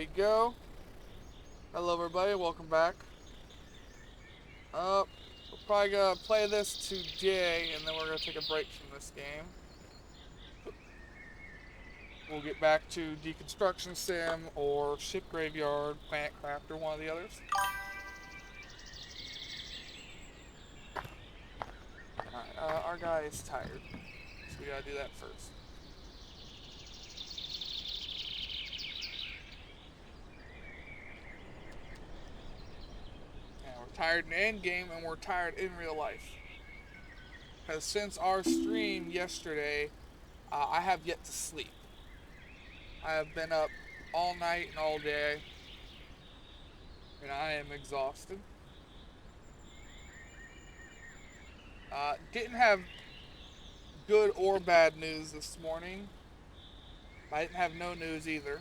we go. Hello everybody, welcome back. We're probably gonna play this today and then we're gonna take a break from this game. We'll get back to Deconstruction Sim or Ship Graveyard, Planet Craft, or one of the others. Alright, our guy is tired, so we gotta do that first. And we're tired in end game and we're tired in real life. Because since our stream yesterday, I have yet to sleep. I have been up all night and all day, and I am exhausted. Didn't have good or bad news this morning. I didn't have no news either.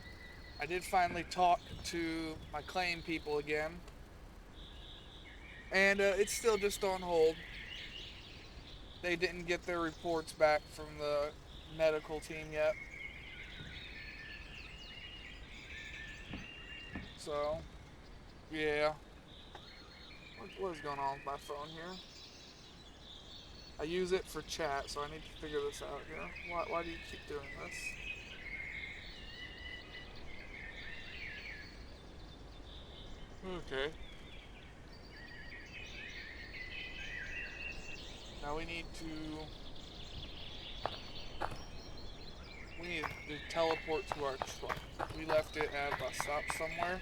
I did finally talk to my claim people again, and it's still just on hold. They didn't get their reports back from the medical team yet. So, yeah. What is going on with my phone here? I use it for chat, so I need to figure this out here. Why do you keep doing this? Okay. Now we need to teleport to our truck. We left it at a bus stop somewhere.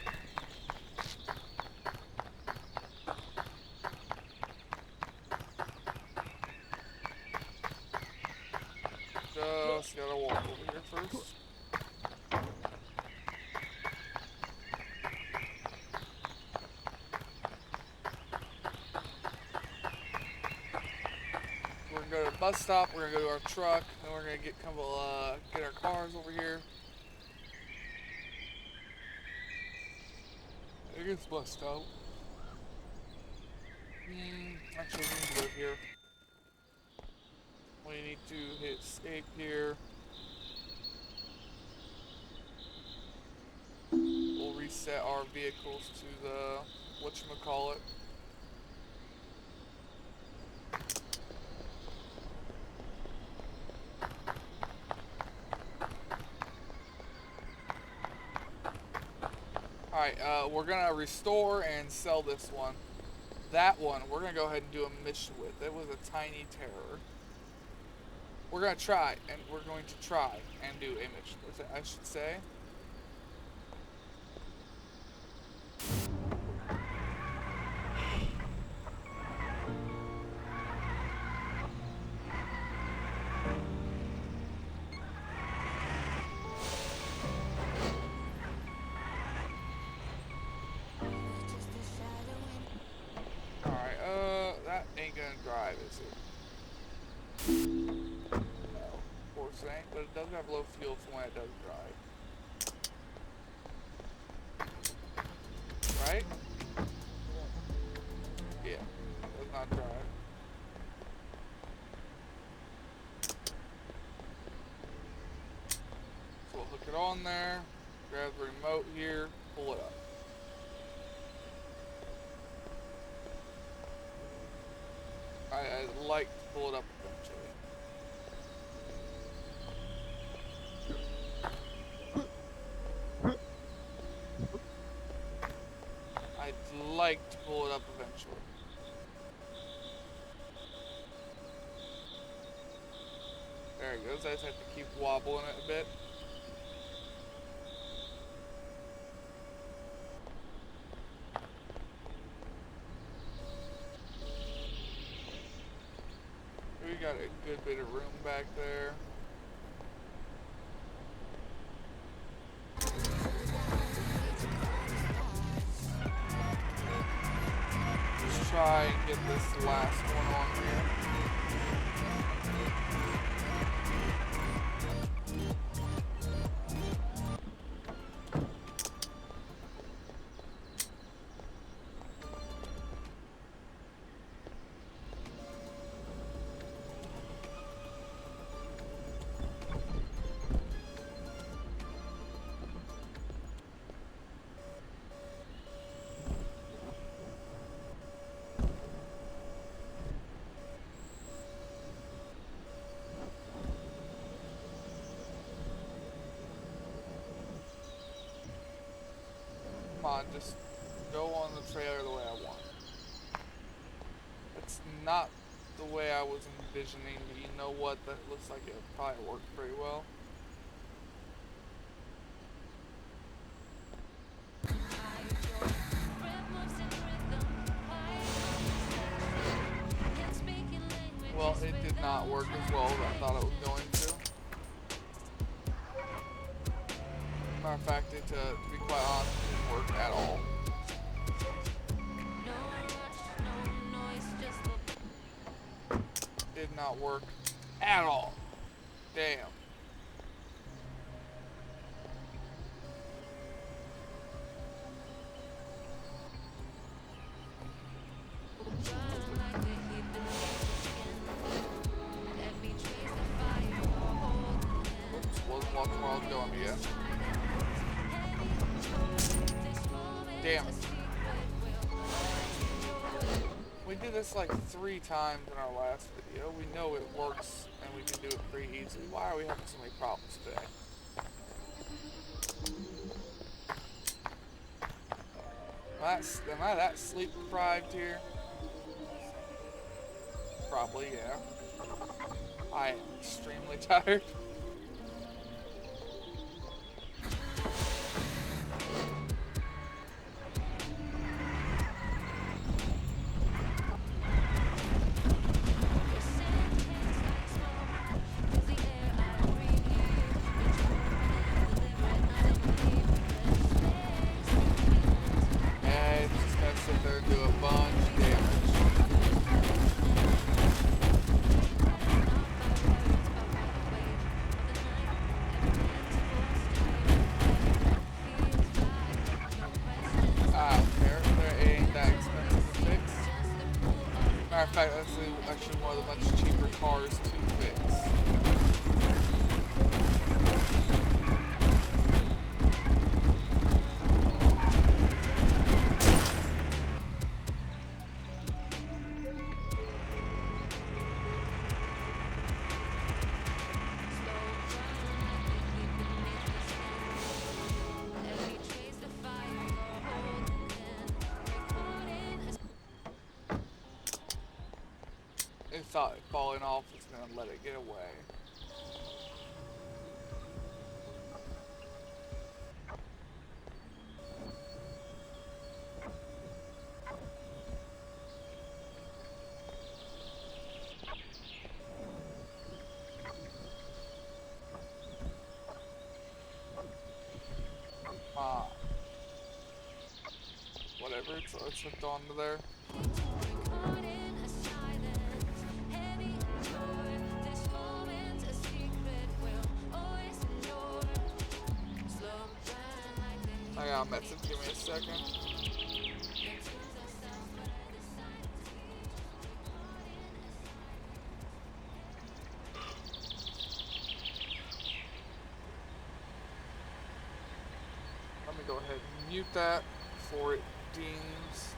Just gotta walk over here first. We're gonna go to the bus stop. We're gonna go to our truck. Then we're gonna get our cars over here. I guess bus stop. Actually, we need to live here. We need to hit escape here. We'll reset our vehicles to the whatchamacallit. Alright, we're gonna restore and sell this one. That one, we're gonna go ahead and do a mission with. It was a tiny terror. We're gonna try, and we're going to try and do a mission with it, I should say. Alright, that ain't gonna drive, is it? No, of course it ain't, but it does have low fuel for when it does drive. Right? Yeah, it does not drive. So we'll hook it on there, grab the remote here, pull it up. I'd like to pull it up eventually. I'd like to pull it up eventually. There it goes. I just have to keep wobbling it a bit. We got a good bit of room back there. Let's try and get this last one on here. on, just go on the trailer the way I want. It's not the way I was envisioning, but you know what? That looks like it probably worked pretty well. Well, it did not work as well as I thought it was going to. Matter of fact, to be quite honest, it didn't work at all. Did not work at all. Damn. Oops, wasn't watching where I was going again. Damn it. We did this like 3 times in our last video. We know it works and we can do it pretty easily. Why are we having so many problems today? Am I that sleep deprived here? Probably, yeah. I am extremely tired. Matter of fact, that's actually one of the much cheaper cars to fix. It thought falling off was gonna let it get away. Whatever, it's hooked onto there. I got a message, give me a second. Let me go ahead and mute that before it dings.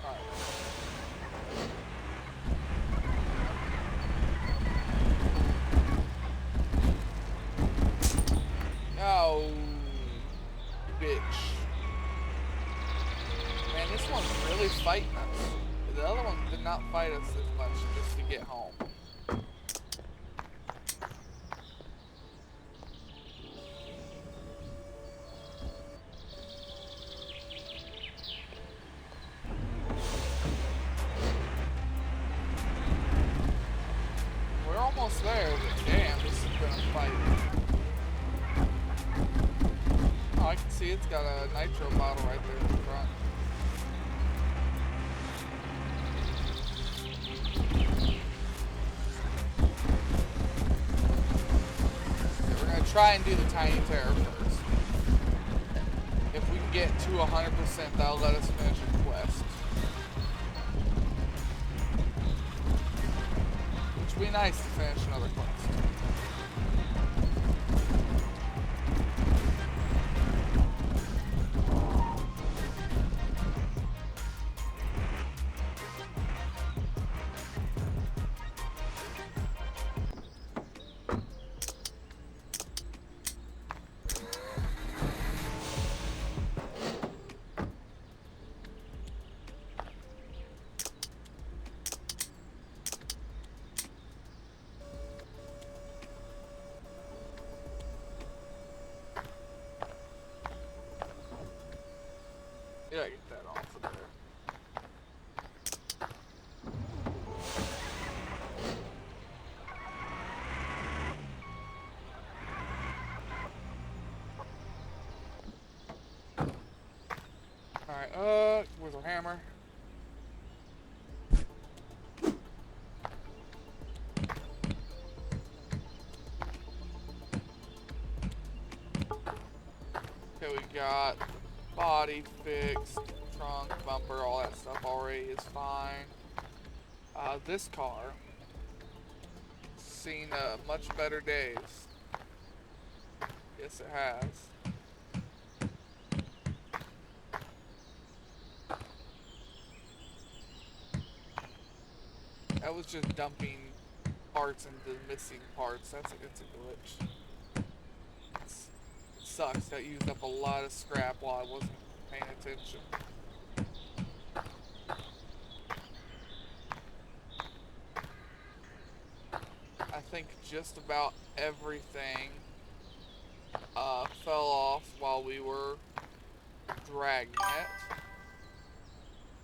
Alright. Oh, bitch. Man, this one's really fighting us. The other one did not fight us as much just to get home. We're almost there, but damn, this is gonna fight. Oh, I can see it's got a nitro bottle right there in the front. Okay, we're gonna try and do the Tiny Terror first. If we can get to 100%, that'll let us finish a quest. Which would be nice to finish another quest. Alright, where's our hammer? Okay, we got body fixed, trunk, bumper, all that stuff already is fine. This car seen much better days. Yes, it has. That was just dumping parts into missing parts. It's a glitch. It sucks. That used up a lot of scrap while I wasn't paying attention. I think just about everything fell off while we were dragging it.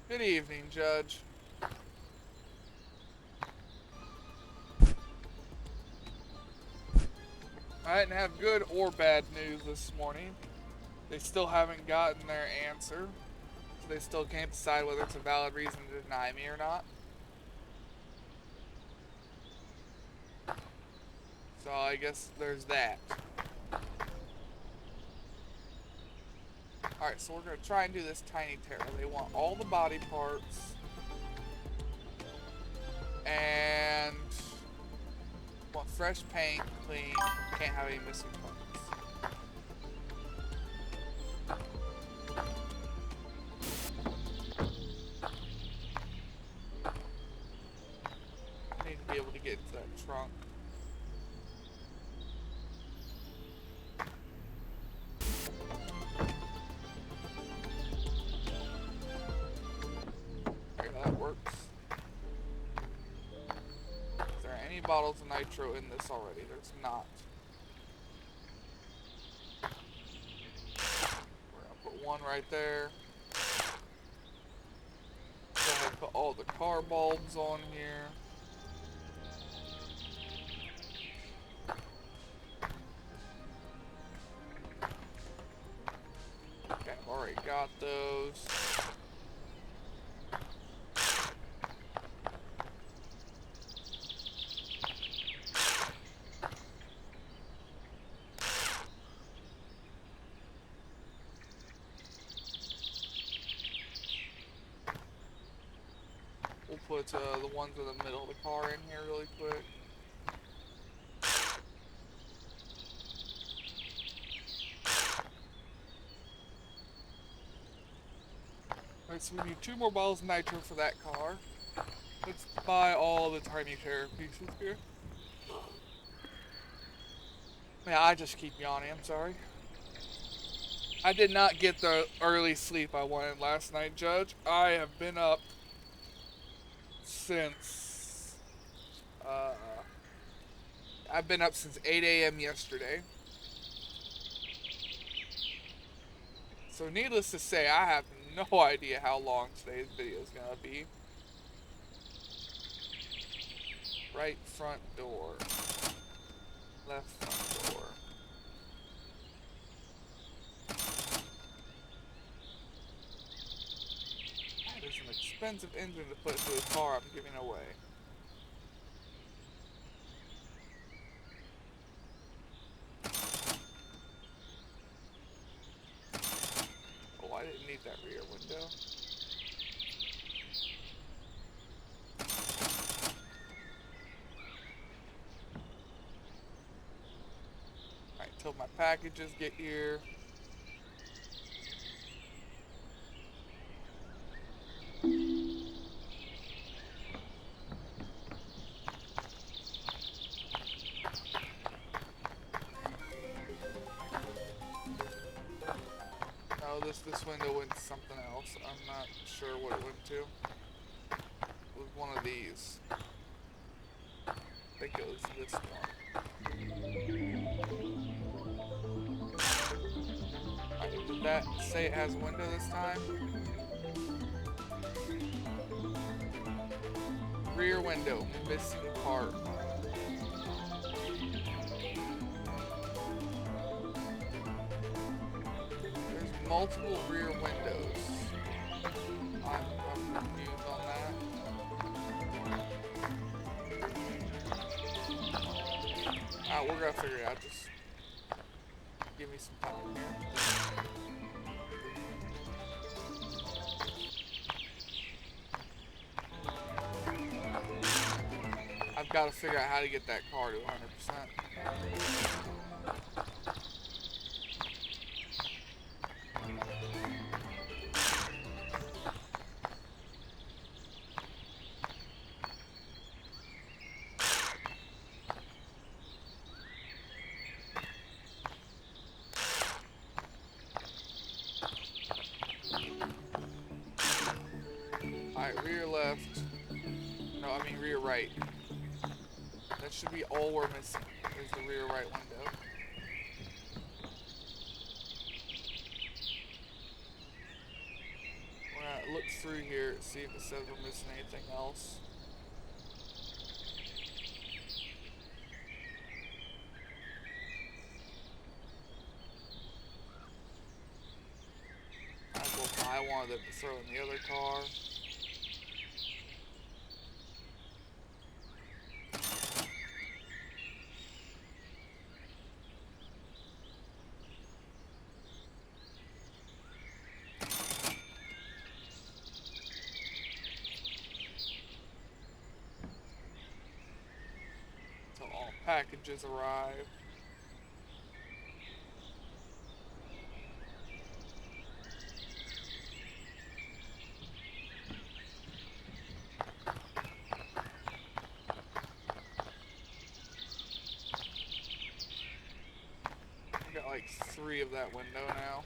Good evening, Judge. I didn't have good or bad news this morning. They still haven't gotten their answer. So they still can't decide whether it's a valid reason to deny me or not. So I guess there's that. Alright, so we're going to try and do this tiny tear. They want all the body parts. And want fresh paint, clean, can't have any missing parts. I need to be able to get into that trunk. There, that works. Is there any bottles of nitro in this already? There's not. We're gonna put one right there. Go ahead and put all the car bulbs on here. Okay, I've already got those. We'll put the ones in the middle of the car in here really quick. Alright, so we need 2 more bottles of nitro for that car. Let's buy all the tiny tear pieces here. Yeah, I just keep yawning, I'm sorry. I did not get the early sleep I wanted last night, Judge. I have been up since, I've been up since 8 a.m. yesterday. So needless to say, I have no idea how long today's video is going to be. Right front door. Left front door. That is an expensive engine to put into a car I'm giving away. Oh, I didn't need that rear window. Alright, till my packages get here. No, this window went to something else. I'm not sure what it went to. It was one of these. I think it was this one. Alright, did that say it has a window this time? Rear window, missing part. There's multiple rear windows. I'm confused on that. We're gonna figure it out. Just give me some time here. I've got to figure out how to get that car to 100%. Alright, rear left. No, I mean rear right. That should be all we're missing, is the rear right window. We're gonna look through here, see if it says we're missing anything else. Might as well buy one of them to throw in the other car. Until all packages arrive. We got like 3 of that window now.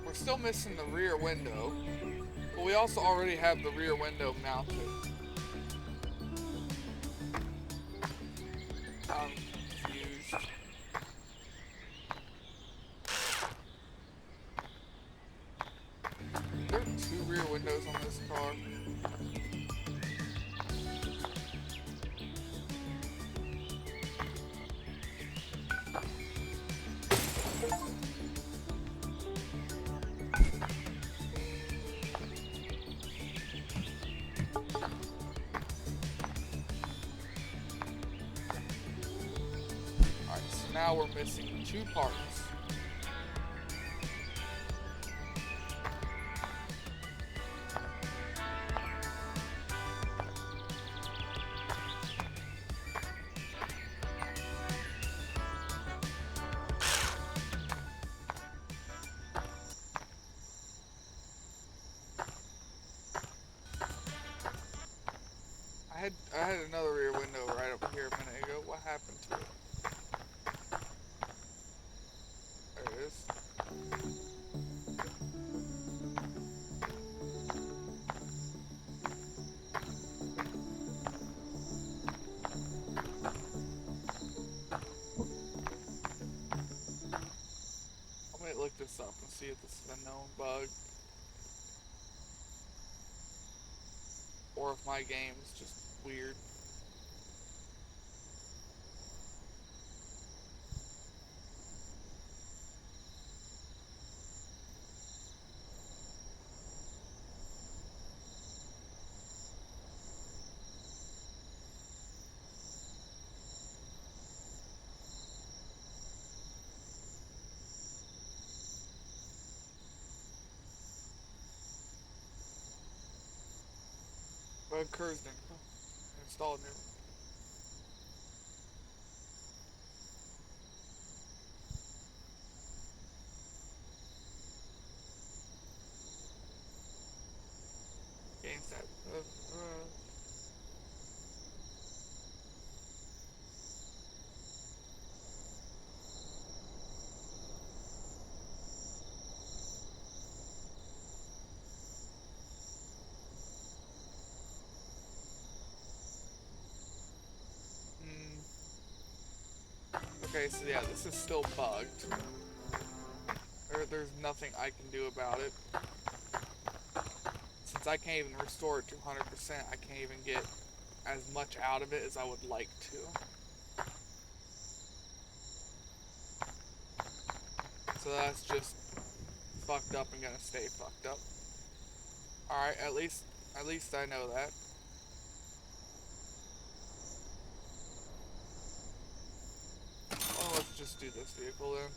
We're still missing the rear window, but we also already have the rear window mounted. I'm confused. There are 2 rear windows on this car. Alright, so now we're missing 2 parts. I had another rear window right up here a minute ago. What happened to it? There it is. I'm gonna look this up and see if this is a known bug. Or if my game is just weird. Bug Curzon. Installed new. Game set. Okay, so yeah, this is still bugged. There's nothing I can do about it. Since I can't even restore it to 100%, I can't even get as much out of it as I would like to. So that's just fucked up and gonna stay fucked up. Alright, at least I know that. Well, let's just do this vehicle then.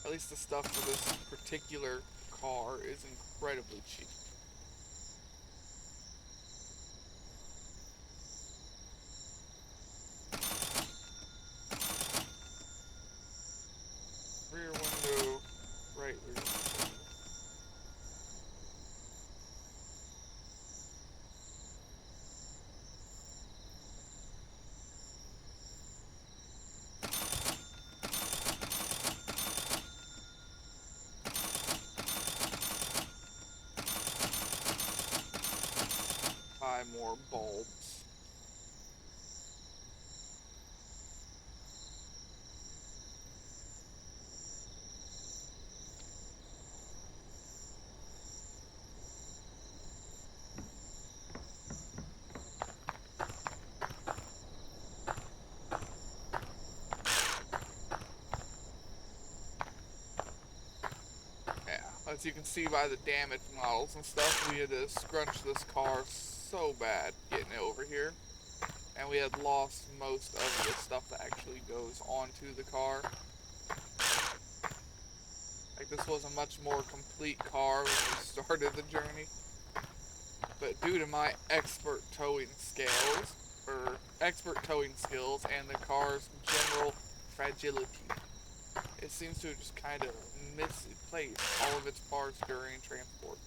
At least the stuff for this particular car is incredibly cheap. Rear window, right rear window. Buy more bulbs. Yeah, as you can see by the damaged models and stuff, we had to scrunch this car so bad getting it over here. And we had lost most of the stuff that actually goes onto the car. Like, this was a much more complete car when we started the journey. But due to my expert towing skills and the car's general fragility, it seems to have just kind of misplaced all of its parts during transport.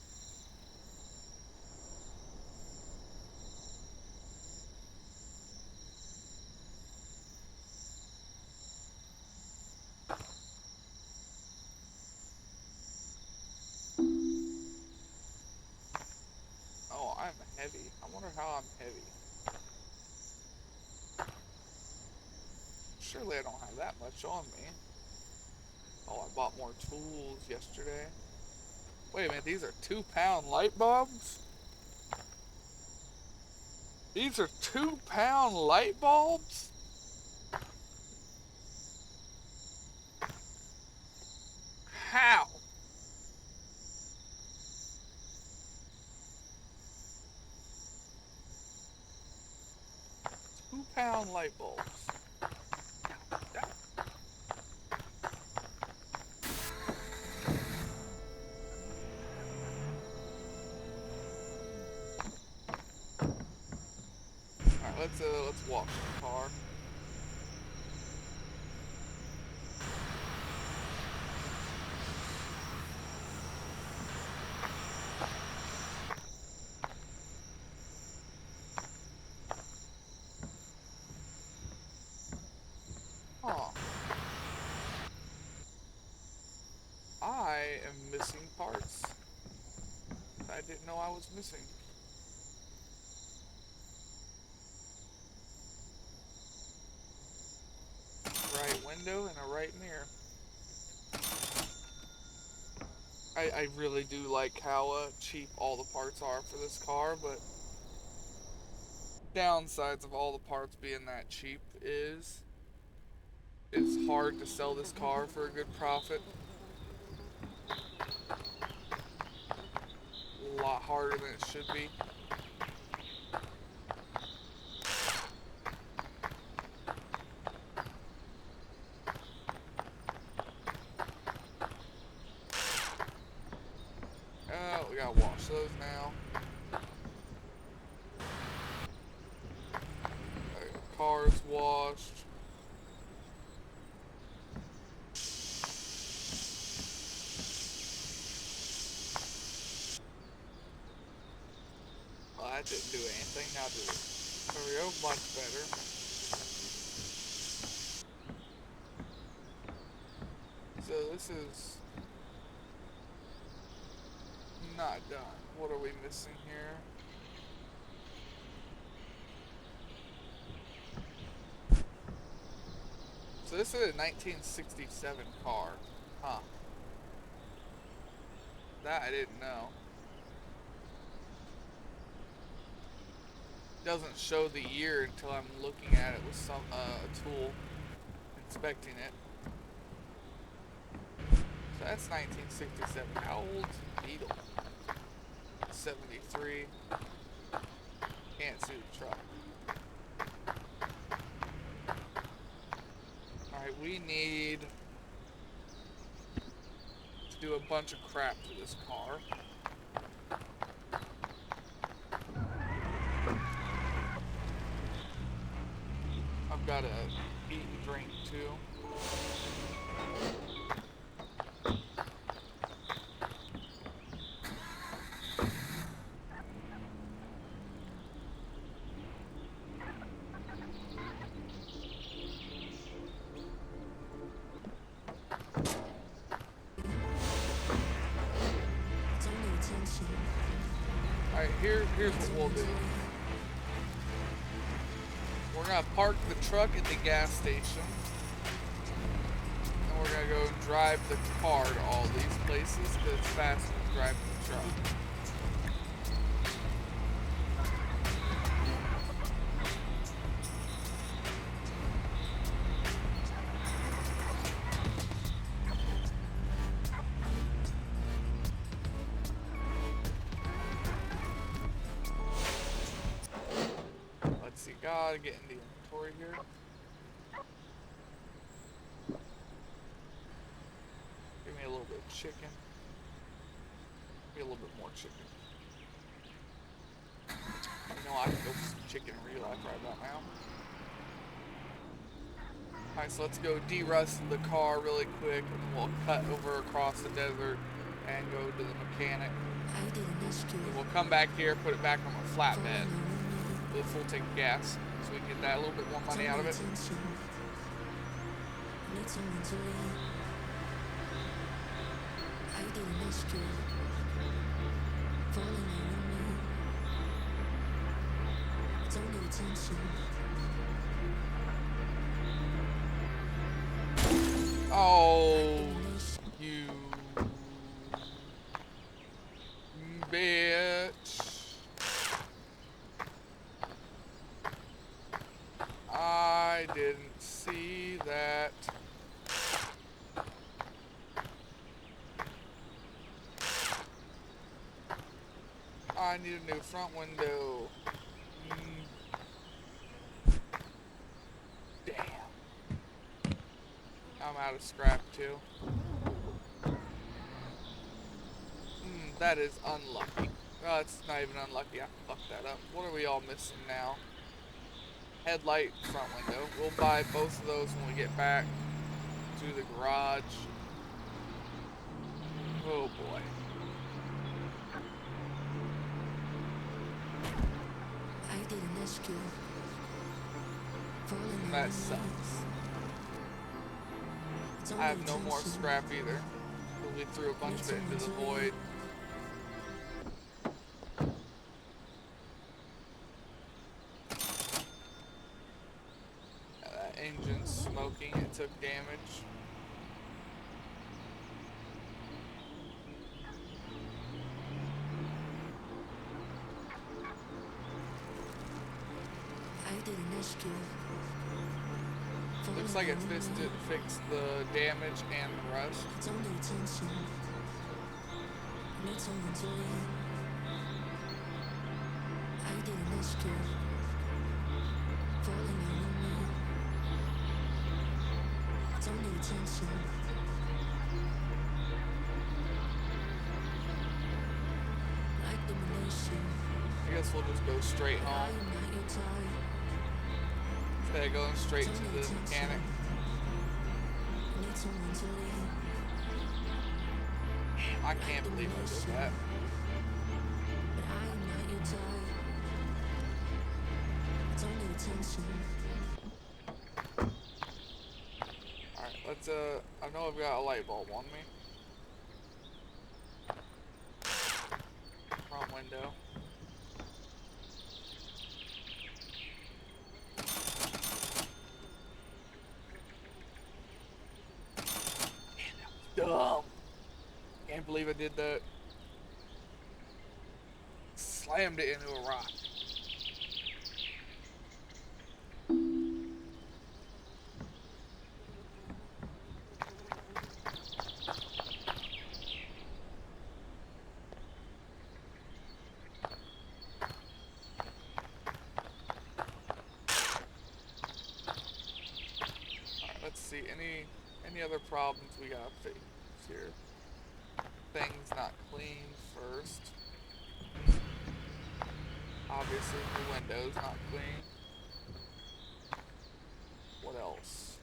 Oh, I'm heavy. I wonder how I'm heavy. Surely I don't have that much on me. Oh, I bought more tools yesterday. Wait a minute, these are 2-pound light bulbs? These are 2-pound light bulbs? How? 2-pound light bulbs. Alright, let's wash the car. Huh. I am missing parts I didn't know I was missing. Right window and a right mirror. I really do like how cheap all the parts are for this car, but downsides of all the parts being that cheap is it's hard to sell this car for a good profit. A lot harder than it should be. Oh, we gotta wash those now. Car's washed. Well, that didn't do anything. Now did it? There we go. Much better. So this is not done. What are we missing here? So this is a 1967 car. Huh. That I didn't know. doesn't show the year until I'm looking at it with some a tool inspecting it. So that's 1967. How old's Beetle? 73. Can't see the truck. Alright, we need to do a bunch of crap to this car. I've got to eat and drink too. Alright, here's what we'll do. We're gonna park the truck at the gas station. And we're gonna go and drive the car to all these places because it's faster than driving the truck. Let's see, gotta get in the inventory here. Give me a little bit of chicken. Give me a little bit more chicken. You know, I can go for some chicken in real life right about now. Alright, so let's go de-rust the car really quick, and we'll cut over across the desert and go to the mechanic. And we'll come back here, put it back on a flatbed with a full tank of gas, so we can get that a little bit more money out of it. Oh, you bitch. I didn't see that. I need a new front window. Damn. I'm out of scrap too. That is unlucky. Oh, it's not even unlucky. I fucked that up. What are we all missing now? Headlight, front window. We'll buy both of those when we get back to the garage. Oh boy. That sucks. I have no more scrap either. We threw a bunch of it into the void. That engine's smoking, it took damage. Looks like it fixed the damage and the rust. I guess we'll just go straight home. Instead of going straight to the mechanic. I can't believe I did that. Alright, let's I know I've got a light bulb on me. Front window. Dumb. Can't believe I did that. Slammed it into a rock. any other problems we gotta fix here? Things not clean first. Obviously the window's not clean. What else?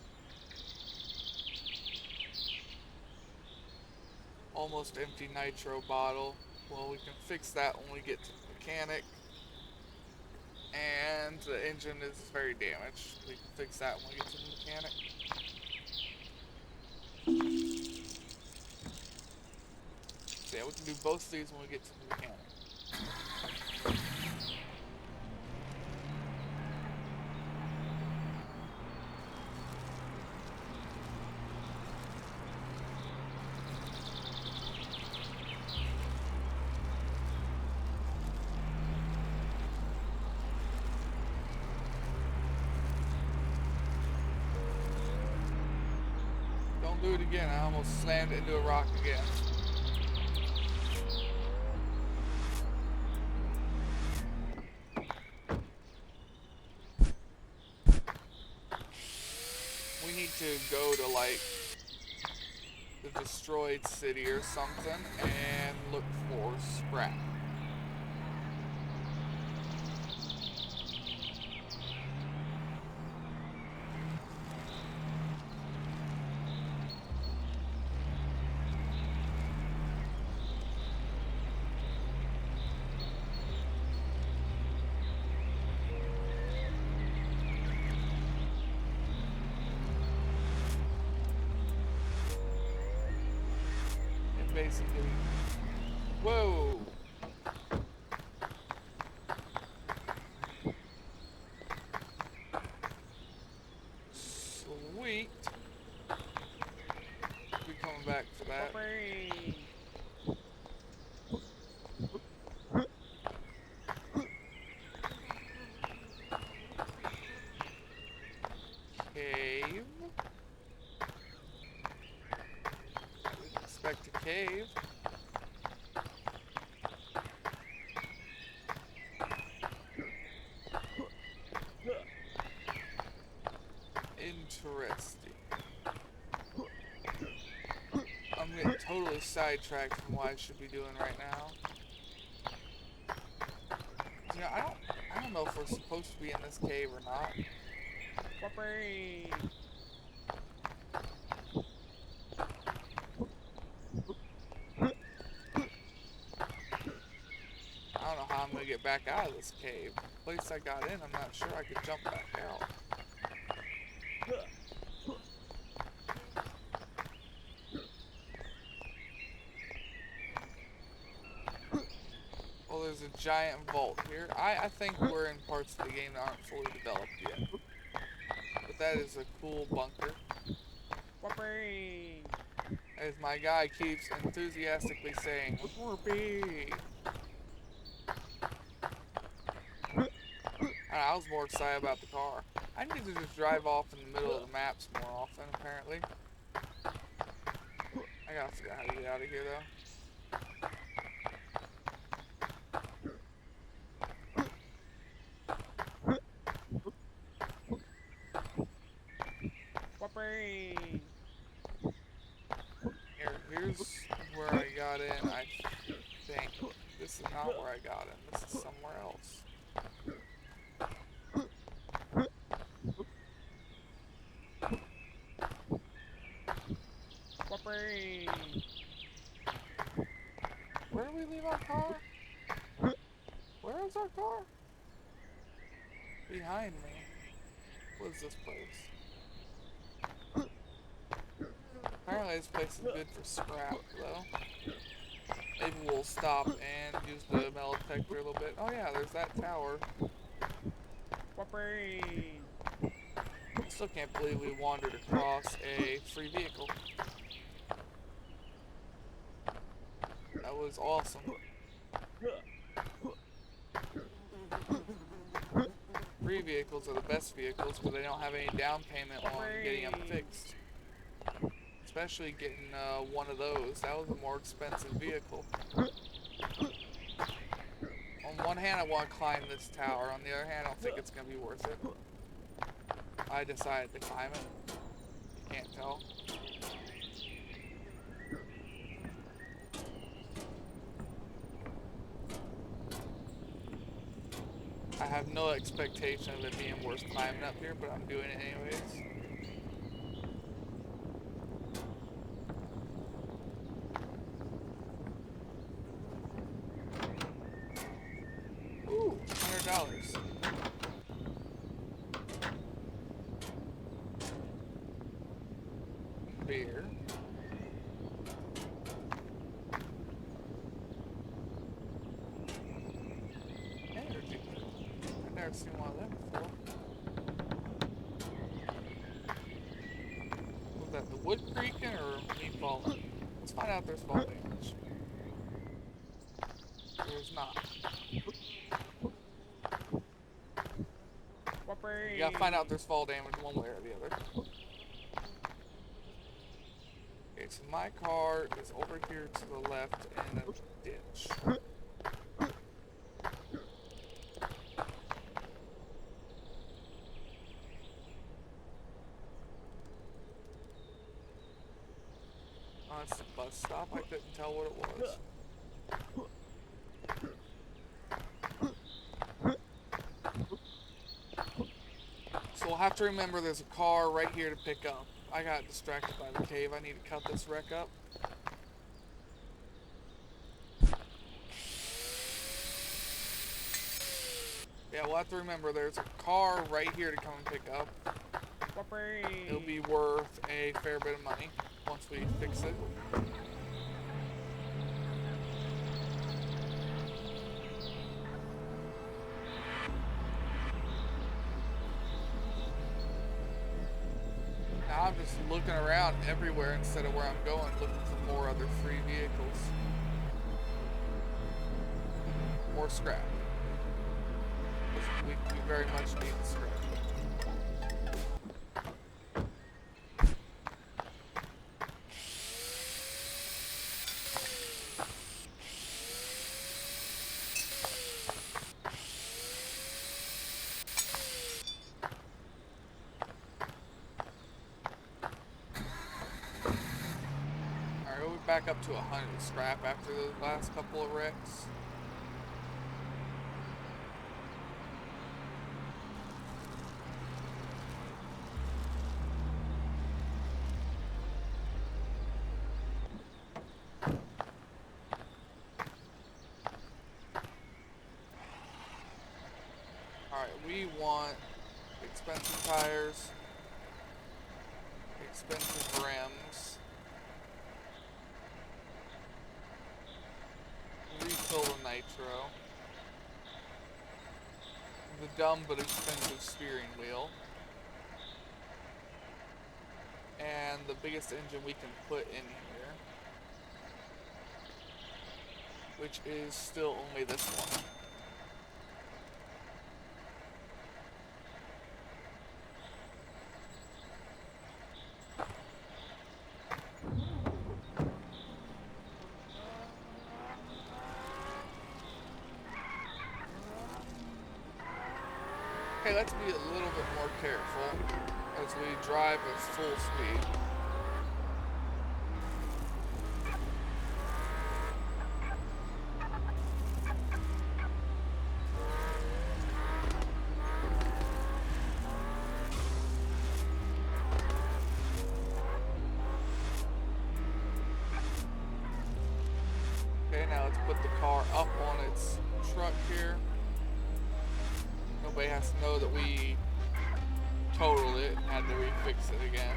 Almost empty nitro bottle. Well, we can fix that when we get to the mechanic. And the engine is very damaged. We can fix that when we get to the mechanic. So yeah, we can do both of these when we get to the mechanic. Don't do it again. I almost slammed into a rock again. We need to go to like the destroyed city or something and look for scrap. And basically, whoa! Sweet. Be coming back for that. Cave. I didn't expect a cave. Interesting. I'm getting totally sidetracked from what I should be doing right now. You know, I don't know if we're supposed to be in this cave or not. I don't know how I'm gonna get back out of this cave. The place I got in, I'm not sure I could jump back out. Well, there's a giant vault here. I think we're in parts of the game that aren't fully developed yet. But that is a cool bunker. As my guy keeps enthusiastically saying, "Whoopee." I was more excited about the car. I need to just drive off in the middle of the maps more often, apparently. I gotta figure out how to get out of here, though. Here's where I got in, I think. This is not where I got in. This is somewhere else. Where did we leave our car? Where is our car? Behind me. What is this place? Apparently this place is good for scrap, though. Maybe we'll stop and use the metal detector a little bit. Oh yeah, there's that tower. I still can't believe we wandered across a free vehicle. That was awesome. Free vehicles are the best vehicles because they don't have any down payment on getting them fixed. Especially getting one of those. That was a more expensive vehicle. On one hand, I want to climb this tower. On the other hand, I don't think it's going to be worth it. I decided to climb it. Can't tell. I have no expectation of it being worth climbing up here, but I'm doing it anyways. Ooh, $100. Beer. Energy. I've never seen one of them before. Was that the wood creaking or me falling? Let's find out if there's fall damage. There's not. You gotta find out if there's fall damage one way or the other. Okay, so my car is over here to the left in a ditch. Oh, it's the bus stop. I couldn't tell what it was. So we'll have to remember there's a car right here to pick up. I got distracted by the cave. I need to cut this wreck up. Yeah, we'll have to remember there's a car right here to come and pick up. It'll be worth a fair bit of money once we fix it. Now I'm just looking around everywhere instead of where I'm going, looking for more other free vehicles. More scrap. We very much need the scrap. Alright, we'll be back up to 100 scrap after those last couple of wrecks. Alright, we want expensive tires, expensive rims, refill the nitro, the dumb but expensive steering wheel, and the biggest engine we can put in here, which is still only this one. Okay, let's be a little bit more careful as we drive at full speed. Okay, now let's put the car up on its truck here. Nobody has to know that we totaled it and had to refix it again.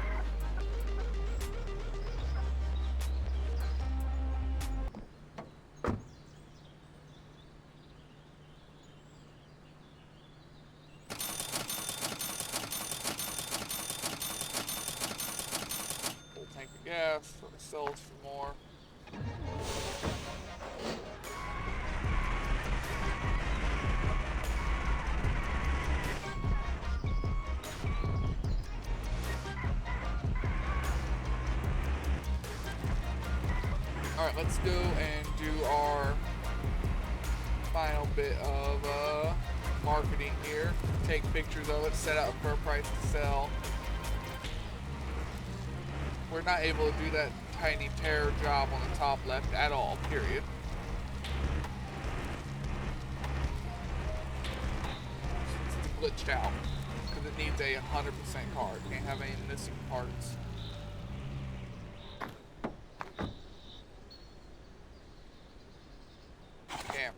Full tank of gas for ourselves for more. Alright, let's go and do our final bit of marketing here. Take pictures of it, set out for a price to sell. We're not able to do that tiny tear job on the top left at all, period. It's glitched out because it needs a 100% card. Can't have any missing parts. Camera.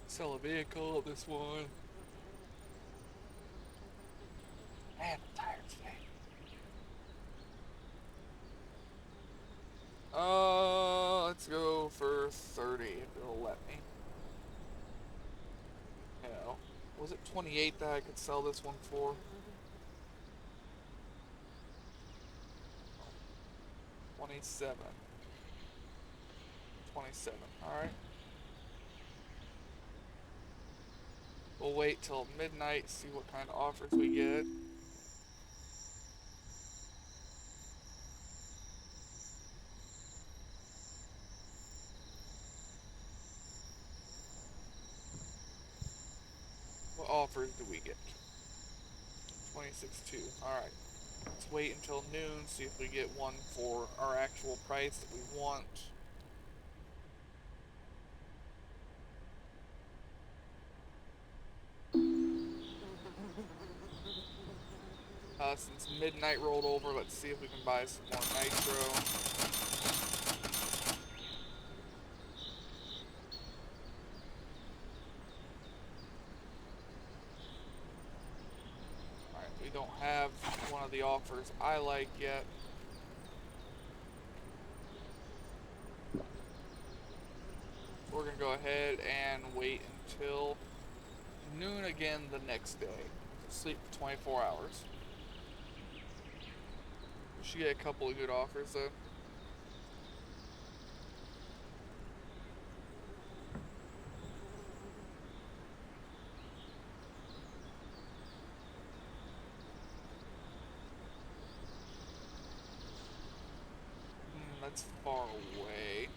Sell a vehicle, this one. Man, I'm tired today. Let's go for 30 if it'll let me. Yeah. Was it 28 that I could sell this one for? 27. 27. Alright. We'll wait till midnight, see what kind of offers we get. What offers do we get? 26.2. Alright. Let's wait until noon, see if we get one for our actual price that we want. Since midnight rolled over, let's see if we can buy some more nitro. Alright, we don't have one of the offers I like yet. We're going to go ahead and wait until noon again the next day. Sleep for 24 hours. We should get a couple of good offers though. That's far away.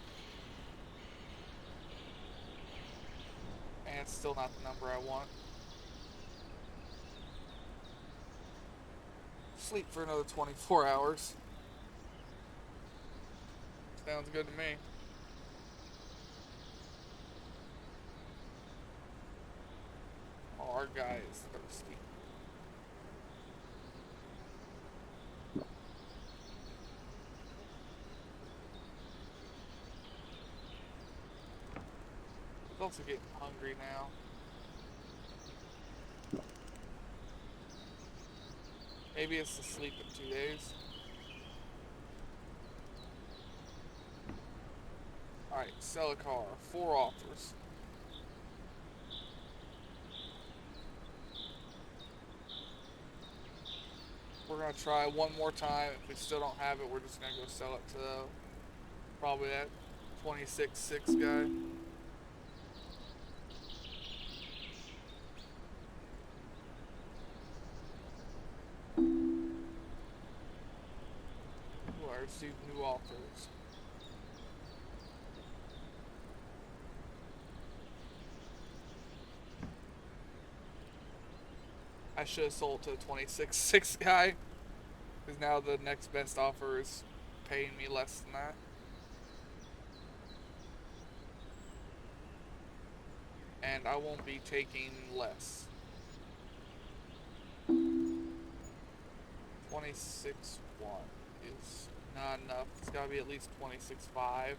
And it's still not the number I want. Sleep for another 24 hours. Sounds good to me. Oh, our guy is thirsty. He's also getting hungry now. Maybe it's to sleep in 2 days. Alright, sell a car. 4 offers. We're going to try one more time. If we still don't have it, we're just going to go sell it to probably that 26.6 guy. Ooh, I received new offers. I should have sold to the 26.6 guy. Because now the next best offer is paying me less than that. And I won't be taking less. 26.1 is not enough. It's gotta be at least 26.5.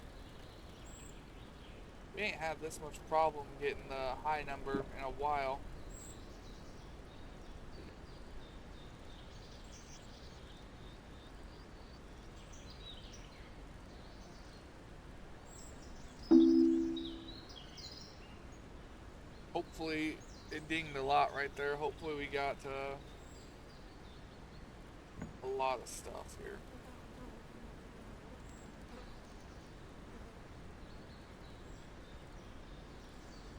We ain't had this much problem getting the high number in a while. Hopefully, it dinged a lot right there. Hopefully we got a lot of stuff here.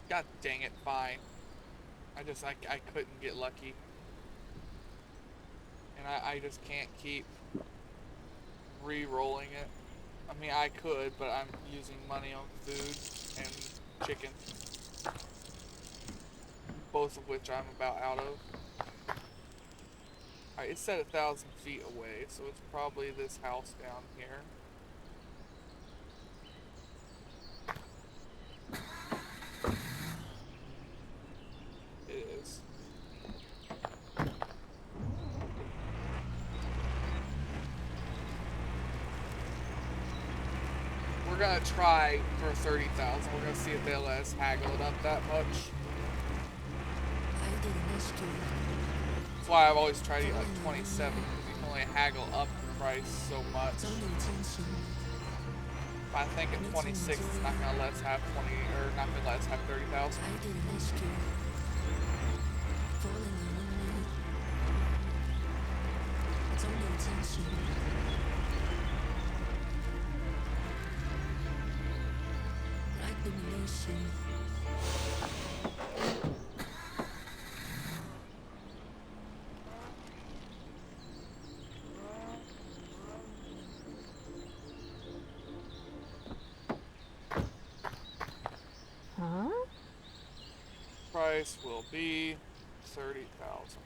God dang it, fine. I couldn't get lucky. And I just can't keep re-rolling it. I mean, I could, but I'm using money on food and chicken, both of which I'm about out of. Alright, it's set 1,000 feet away, so it's probably this house down here. It is. We're gonna try for 30,000. We're gonna see if they'll let us haggle it up that much. That's why I've always tried to get like 27, because you can only haggle up the price so much. But I think at 26 it's not gonna let us have 20, or not gonna let us have 30,000. Huh? Price will be 30,000.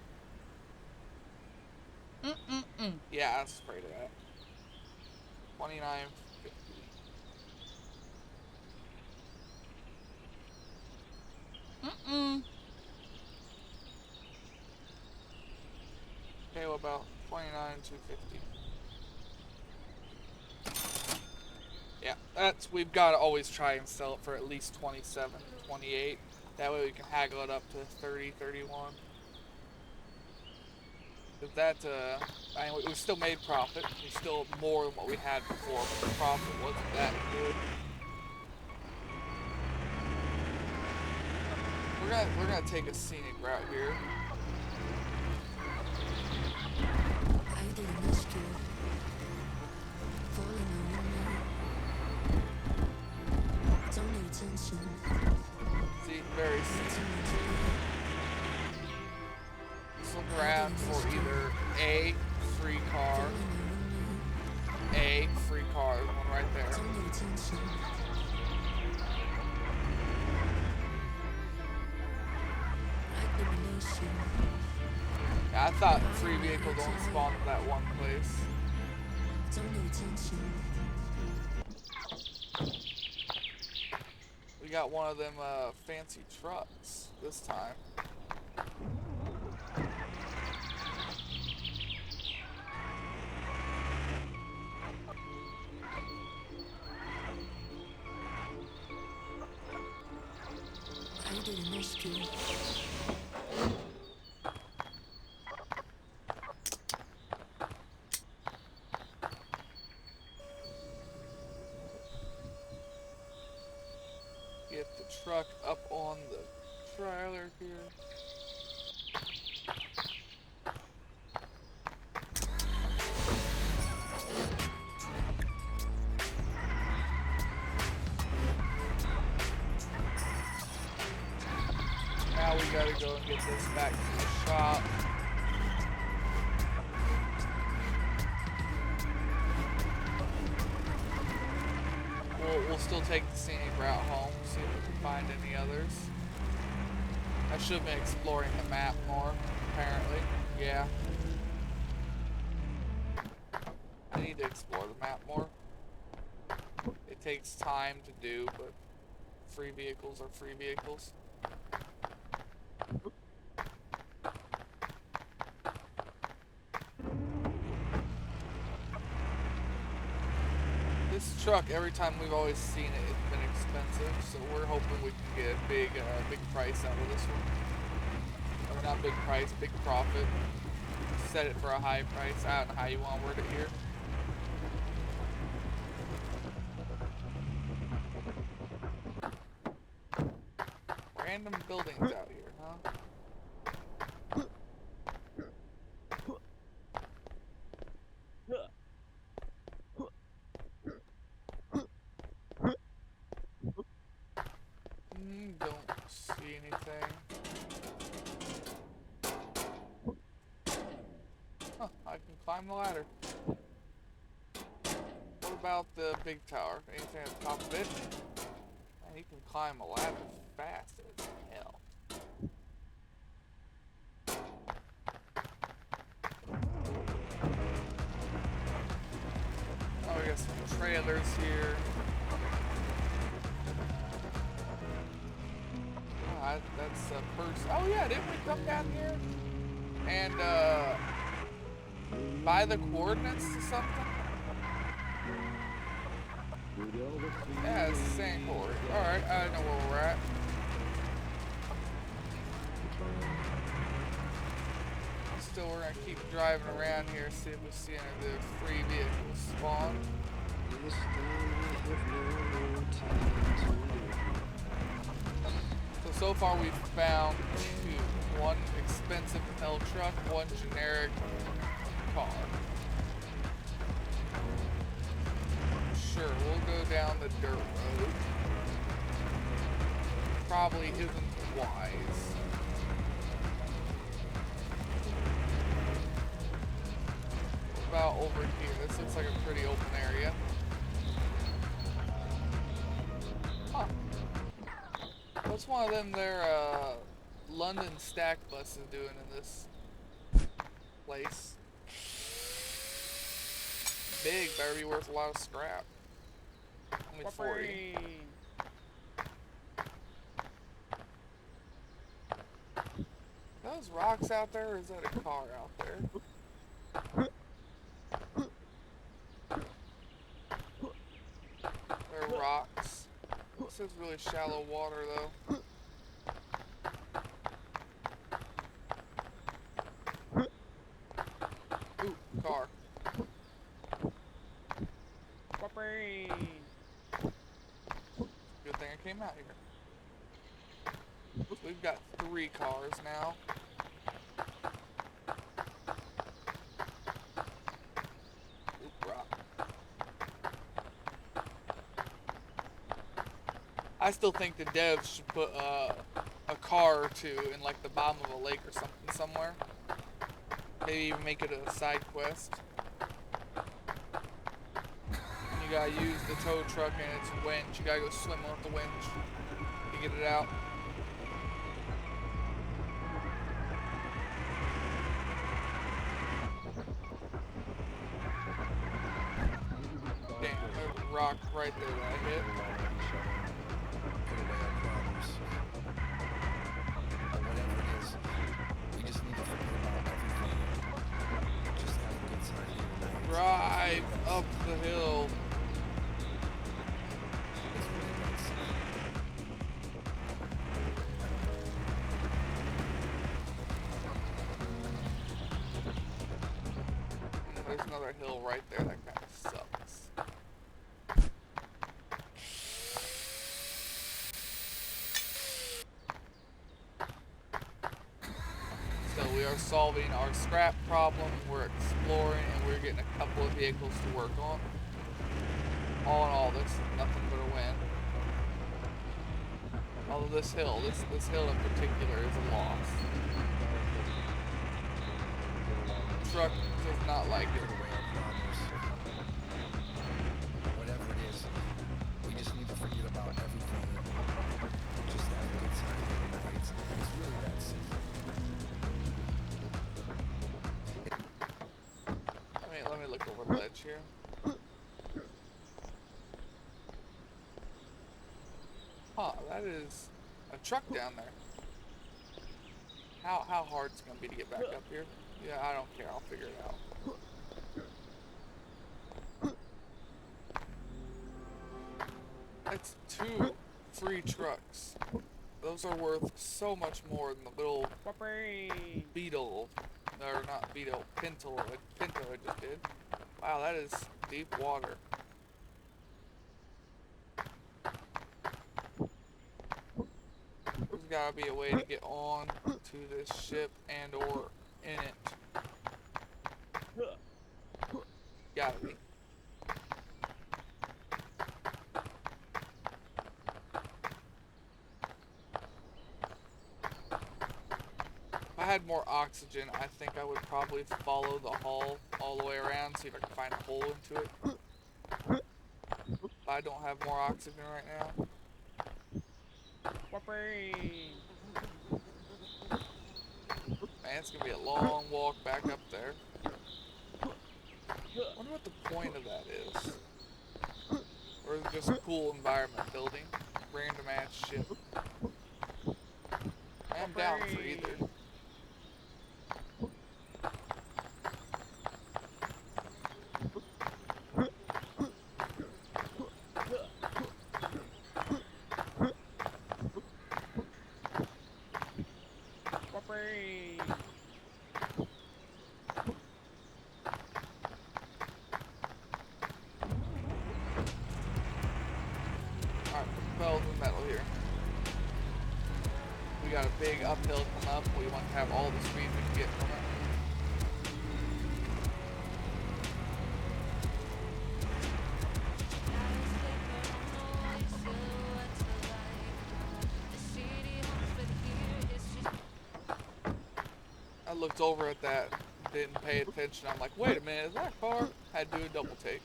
Yeah, that's straight of that. 29.50. Okay, what about 29,250? Yeah, we've got to always try and sell it for at least 27, 28. That way we can haggle it up to 30, 31. If that, I mean, we still made profit. We still more than what we had before, but the profit wasn't that good. We're gonna take a scenic route here. See, very scenic. Just look around for either A, free car, A, free car, there's one right there. Yeah, I thought free vehicles only spawned in that one place. We got one of them fancy trucks this time. Get the truck up on the trailer here. Now we gotta go and get this back to the shop. We'll still take the scenic route home, see if we can find any others. I should have been exploring the map more, apparently. Yeah. I need to explore the map more. It takes time to do, but free vehicles are free vehicles. This truck, every time we've always seen it, it's been expensive, so we're hoping we can get a big price out of this one. Or not big price, big profit. Set it for a high price. I don't know how you want to word it here. Random buildings out here, huh? Don't see anything. Huh, I can climb the ladder. What about the big tower? Anything at the top of it? Man, you can climb a ladder fast as hell. Oh, we got some trailers here. Oh, that's a person. Oh yeah, didn't we come down here and buy the coordinates to something? Yeah, it's the same coord. Alright, I know where we're at. Still, we're gonna keep driving around here, see if we see any of the free vehicles spawn. So far we've found two. One expensive L truck, one generic car. Sure, we'll go down the dirt road. Probably isn't wise. What about over here? This looks like a pretty open area. Huh. What's one of them their London stack buses doing in this place? Big, better be worth a lot of scrap. Only 40. Those rocks out there, or is that a car out there? They're rocks. This is really shallow water though. Ooh, car. Good thing I came out here. We've got 3 cars now. Oop, rock. I still think the devs should put a car or two in like the bottom of a lake or something somewhere. Maybe even make it a side quest. You gotta use the tow truck and its winch. You gotta go swimming with the winch to get it out. Damn, there's a rock right there that I hit. Drive up the hill. There's another hill right there that kind of sucks. So we are solving our scrap problem, we're exploring, and we're getting a couple of vehicles to work on. All in all, this is nothing but a win. Although this hill in particular is a loss. Truck does not like it. Whatever it is, we just need to forget about everything. Just have a good time. It's really that simple. Let me look over the ledge here. Huh, that is a truck down there. How hard it's gonna be to get back up here? Yeah, I don't care. I'll figure it out. It's 2 free trucks. Those are worth so much more than the little Beetle, or not Beetle, Pinto I just did. Wow, that is deep water. There's gotta be a way to get on to this ship and or in it. Gotta be. If I had more oxygen, I think I would probably follow the hull all the way around, see if I can find a hole into it. I don't have more oxygen right now. Whoopee. Man, it's gonna be a long walk back up there. Wonder what the point of that is. Or is it just cool environment building? Random ass shit. I am down for either. Whoopee. Whoopee. Alright, bells and metal here. We got a big uphill come up. We want to have all the speed we can get from it. I looked over at that, didn't pay attention. I'm like, wait a minute, is that a car? Had to do a double take.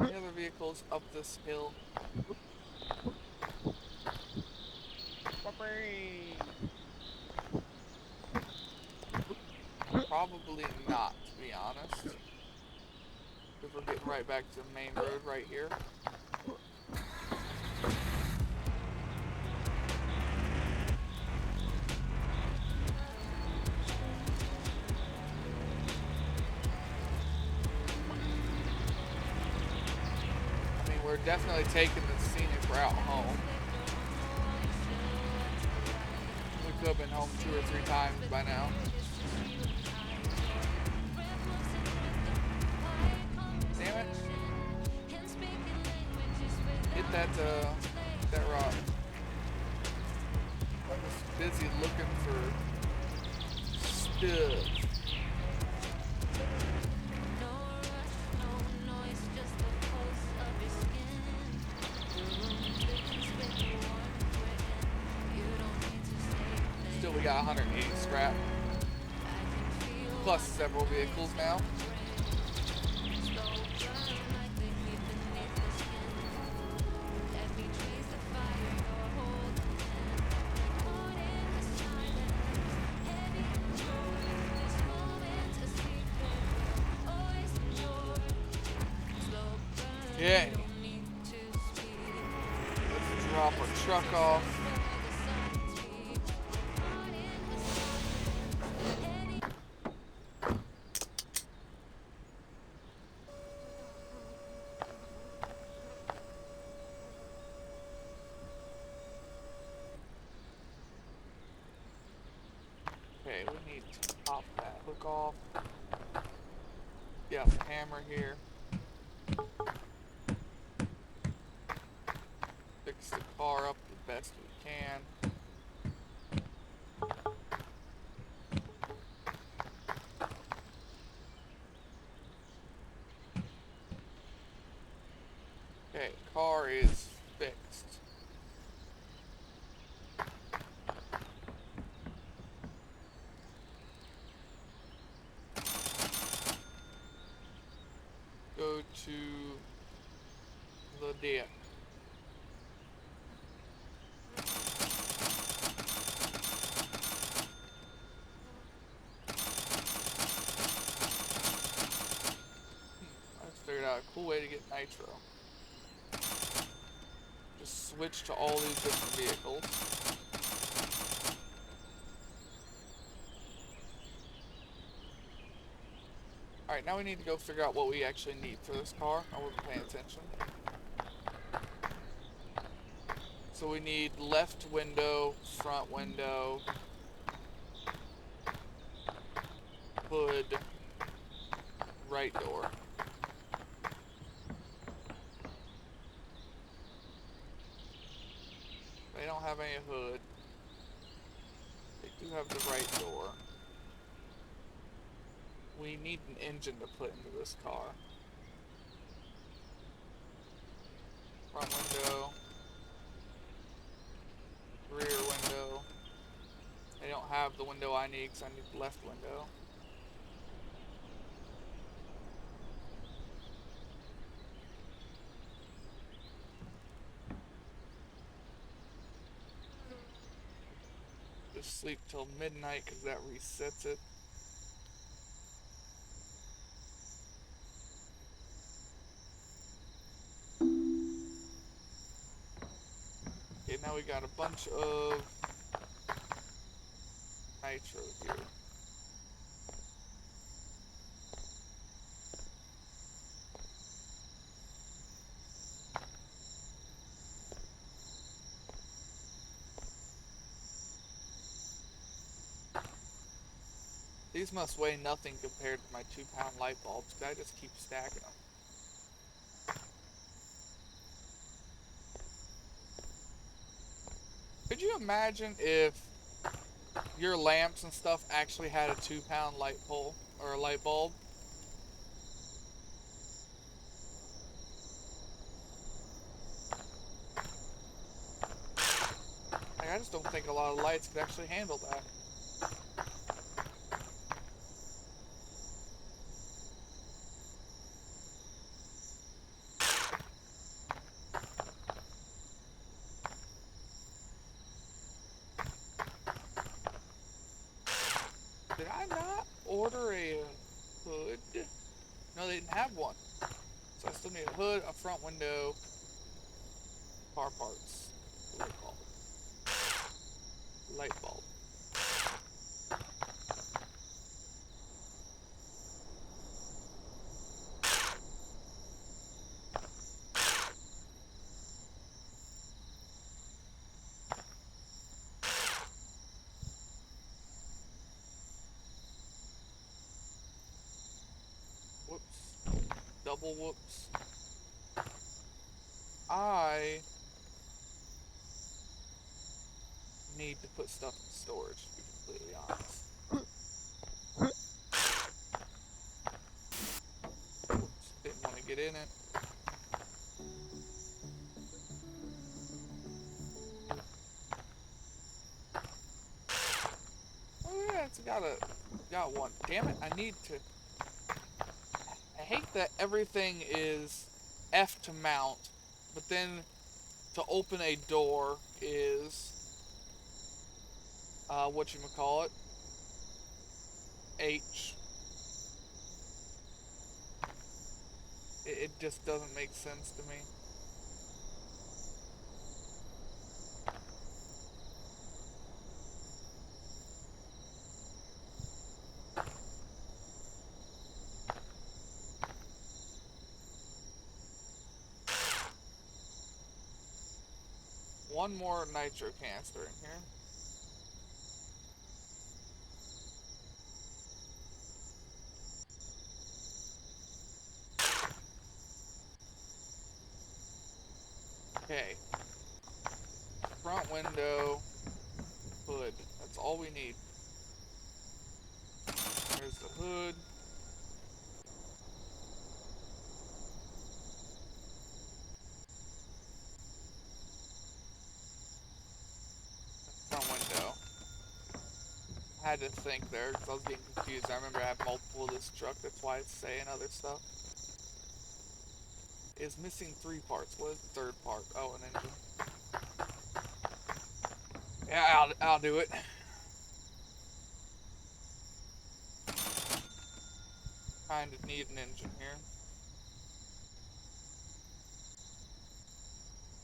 Any other vehicles up this hill? Whoopee. Probably not, to be honest. Because we're getting right back to the main road right here. I mean, we're definitely taking the scenic route home. We could have been home 2 or 3 times by now. Damn it. Hit that rock. I'm just busy looking for stuff. Still, we got 180 scrap. Plus several vehicles now. Okay. Let's drop our truck off. Okay, we need to pop that hook off. Get the hammer here. Fix the car up the best we can. Okay, car is fixed. Go to the deck. I figured out a cool way to get nitro. Just switch to all these different vehicles. Alright, now we need to go figure out what we actually need for this car. I wasn't paying attention. So we need left window, front window, hood, right door. They don't have any hood. They do have the right door. We need an engine to put into this car. Front window. have the window I need because I need the left window. Just sleep till midnight because that resets it. Okay, now we got a bunch of nitro here. These must weigh nothing compared to my 2-pound light bulbs because I just keep stacking them. Could you imagine if your lamps and stuff actually had a 2-pound light pole or a light bulb? Like, I just don't think a lot of lights could actually handle that. Did I not order a hood? No, they didn't have one. So I still need a hood, a front window, car parts. What do they call it? Light bulb. Whoops. Double whoops. I need to put stuff in storage, to be completely honest. Whoops. Didn't want to get in it. Oh yeah, it's got one. Damn it, I need to. I hate that everything is F to mount, but then to open a door is whatchamacallit, H. It just doesn't make sense to me. One more nitro canister in here. Okay. Front window, hood. That's all we need. There's the hood. Front window. I had to think there because I was getting confused. I remember I have multiple of this truck. That's why it's saying other stuff. Is missing 3 parts. What is the third part? Oh, an engine. Yeah, I'll do it. Kinda need an engine here.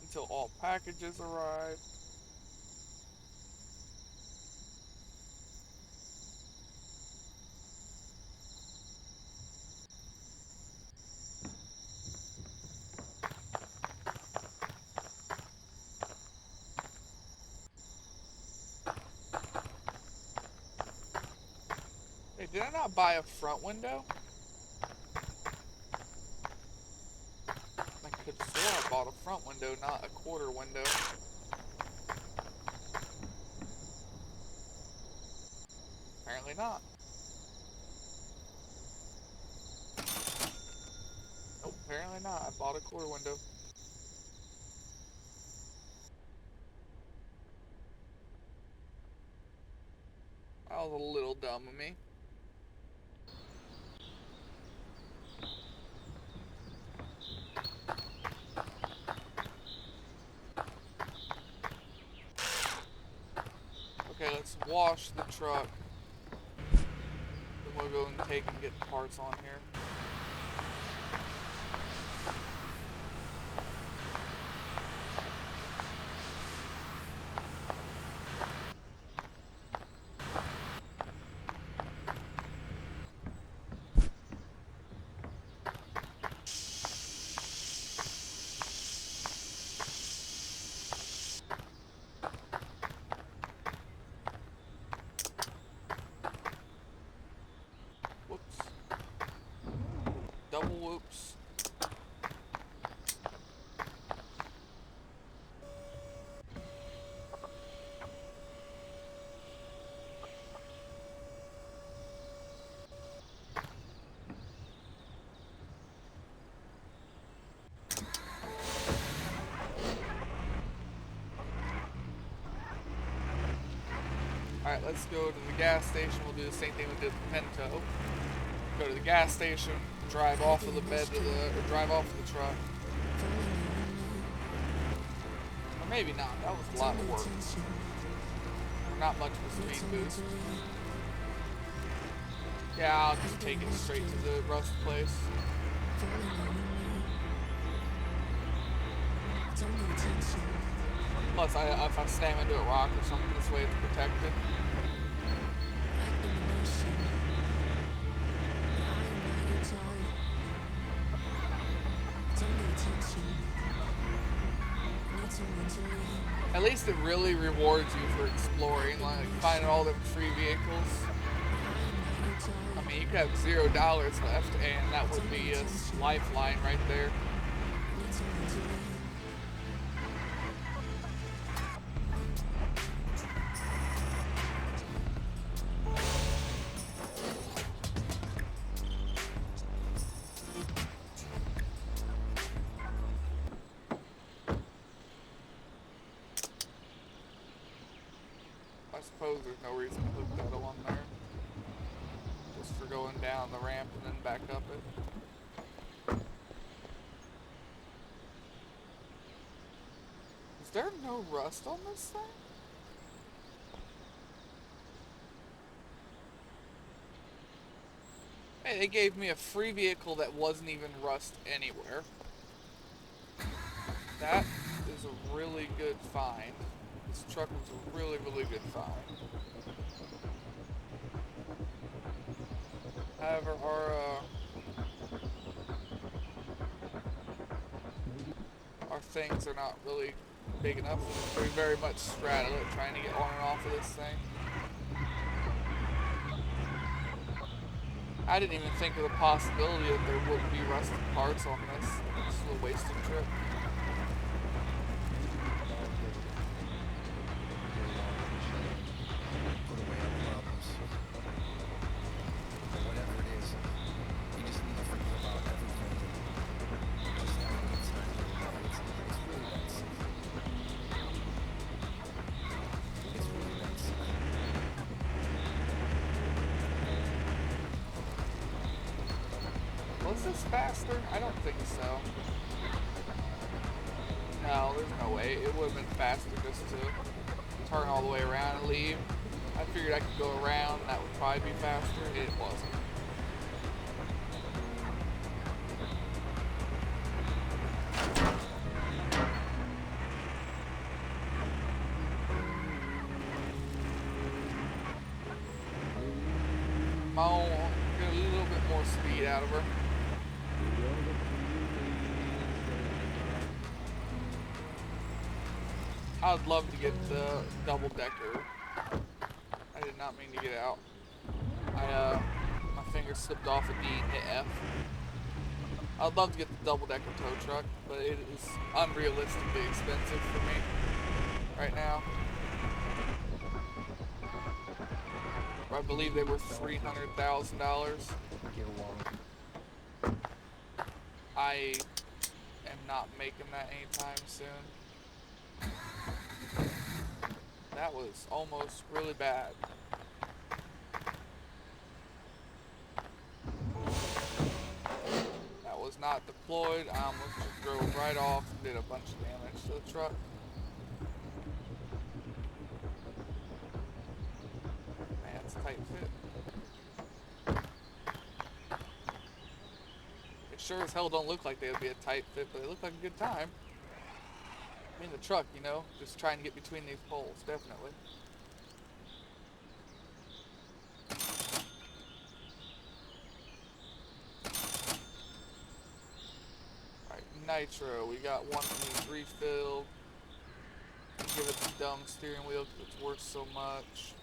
Until all packages arrive. Hey, did I not buy a front window? I could have sworn I bought a front window, not a quarter window. Apparently not. Nope, apparently not. I bought a quarter window. That was a little dumb of me. Okay, let's wash the truck. Then we'll go and take and get the parts on here. Whoops. Double whoops. Alright, let's go to the gas station. We'll do the same thing we did with the Pinto. Go to the gas station, drive off of the bed to the, or drive off of the truck. Or maybe not. That was a lot of work. Not much of a speed boost. Yeah, I'll just take it straight to the rust place. Plus, if I slam into a rock or something, this way it's protected. At least it really rewards you for exploring, like finding all them free vehicles. I mean, you could have $0 left, and that would be a lifeline right there. I suppose there's no reason to hook that on there. Just for going down the ramp and then back up it. Is there no rust on this thing? Hey, they gave me a free vehicle that wasn't even rust anywhere. That is a really good find. This truck was a really, really good find. However, our things are not really big enough. We very much straddle it, trying to get on and off of this thing. I didn't even think of the possibility that there wouldn't be rusted parts on this. It's a little wasted trip. Put away our problems. But whatever it is, we just need to forget about everything. Just have a good time. It's really that simple. It's really that simple. Was this faster? I don't think so. No, there's no way. It would have been faster just to turn all the way around and leave. I figured I could go around, that would probably be faster. It wasn't. Come on, get a little bit more speed out of her. I would love to get the double decker. I did not mean to get out. My finger slipped off a D and hit F. I'd love to get the double decker tow truck, but it is unrealistically expensive for me right now. I believe they were $300,000. I am not making that anytime soon. That was almost really bad. not deployed. I almost just drove right off and did a bunch of damage to the truck. Man, it's a tight fit. It sure as hell don't look like they would be a tight fit, but they look like a good time. I mean, the truck, you know, just trying to get between these poles, definitely. Alright, nitro. We got one of these refilled. Give it the dumb steering wheel because it's worth so much.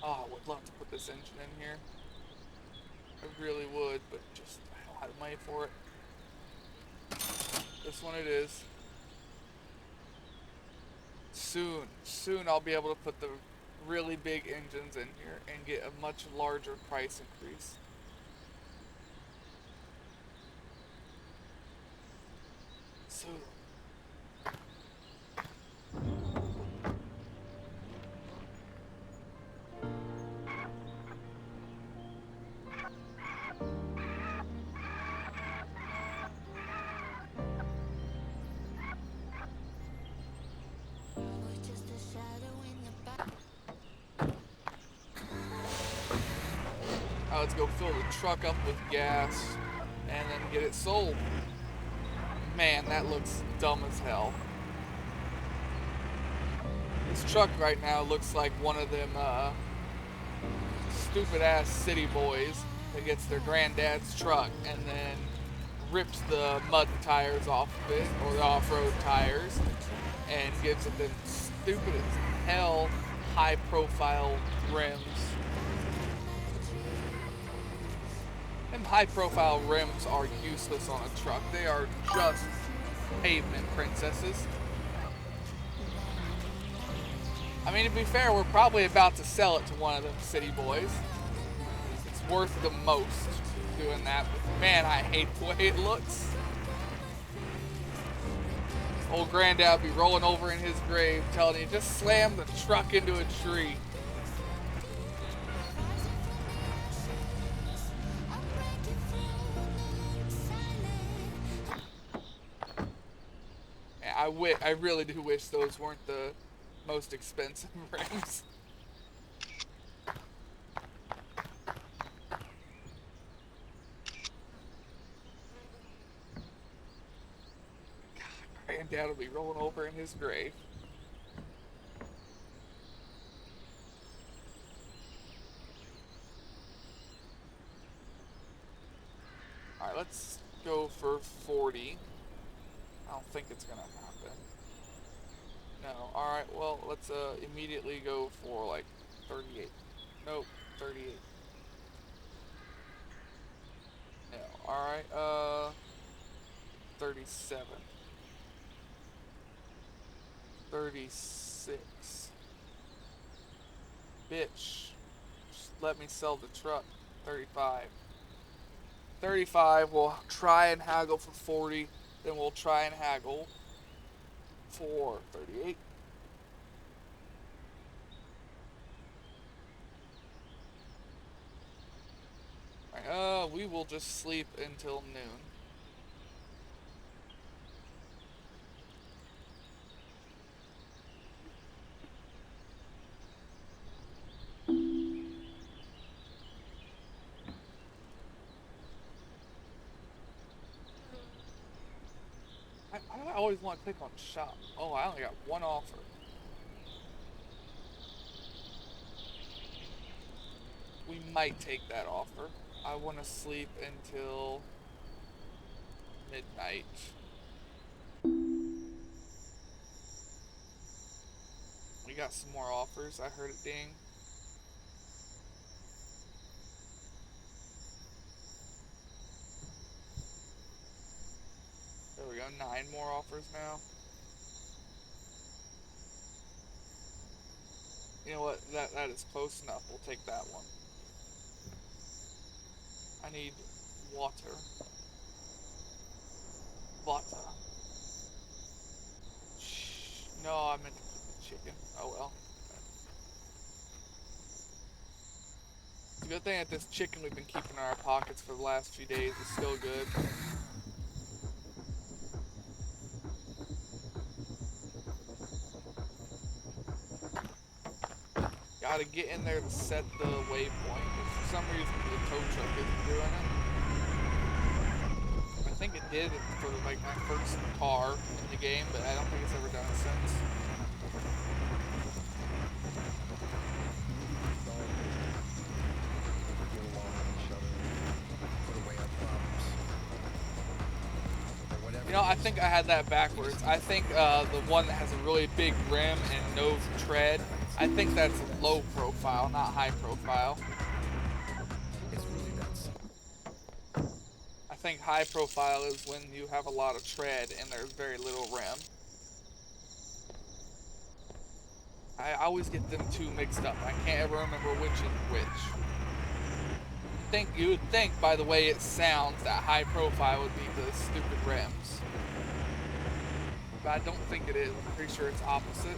Oh, I would love to put this engine in here. I really would, but just I don't have the money for it. This one it is. Soon I'll be able to put the really big engines in here and get a much larger price increase. Soon. Let's go fill the truck up with gas and then get it sold. Man, that looks dumb as hell. This truck right now looks like one of them stupid ass city boys that gets their granddad's truck and then rips the mud tires off of it, or the off-road tires, and gives it them stupid as hell high profile rims. Them high profile rims are useless on a truck. They are just pavement princesses. I mean, to be fair, we're probably about to sell it to one of them city boys. It's worth the most doing that, but man, I hate the way it looks. Old granddad would be rolling over in his grave telling you, just slam the truck into a tree. I really do wish those weren't the most expensive rims. Granddad will be rolling over in his grave. Alright, let's go for 40. I don't think it's gonna happen. No, alright, well, let's immediately go for like 38. Nope, 38. No, alright, 37. 36. Bitch. Just let me sell the truck. 35. 35, we'll try and haggle for 40. Then we'll try and haggle for 38. Alright, we will just sleep until noon. I always want to click on shop. Oh, I only got one offer. We might take that offer. I want to sleep until midnight. We got some more offers. I heard it ding. There we go. 9 more offers now. You know what? That is close enough. We'll take that one. I need water. Water. Shh. No, I meant to put the chicken. Oh well. It's a good thing that this chicken we've been keeping in our pockets for the last few days is still good. Gotta get in there to set the waypoint, but for some reason the tow truck isn't doing it. I think it did for like my first car in the game, but I don't think it's ever done it since. You know, I think I had that backwards. I think the one that has a really big rim and no tread, I think that's low profile, not high profile. I think high profile is when you have a lot of tread and there's very little rim. I always get them two mixed up. I can't ever remember which is which. You would think by the way it sounds that high profile would be the stupid rims. But I don't think it is. I'm pretty sure it's opposite.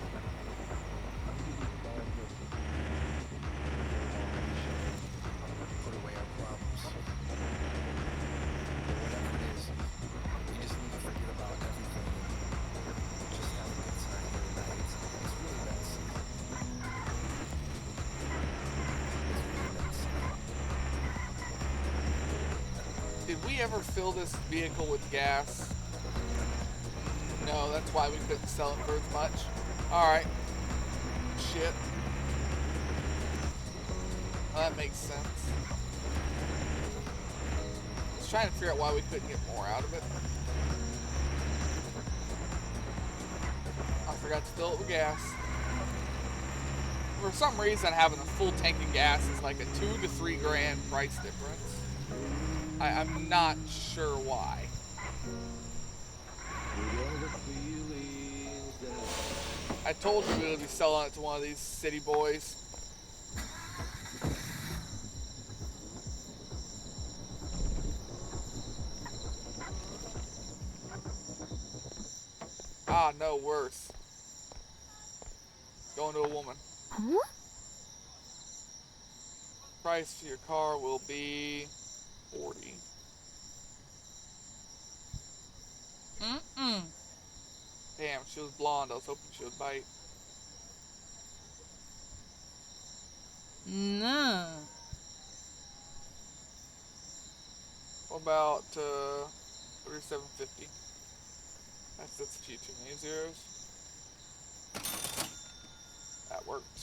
Did we ever fill this vehicle with gas? No, that's why we couldn't sell it for as much. Alright. Shit. Well, that makes sense. I was trying to figure out why we couldn't get more out of it. I forgot to fill it with gas. For some reason, having a full tank of gas is like a 2 to 3 grand price difference. I'm not sure why. I told you we would be selling it to one of these city boys. Ah, no, worse. It's going to a woman. Huh? Price for your car will be 40. Damn, she was blonde. I was hoping she would bite. No. What about 3750? That's a few too many zeros. That worked.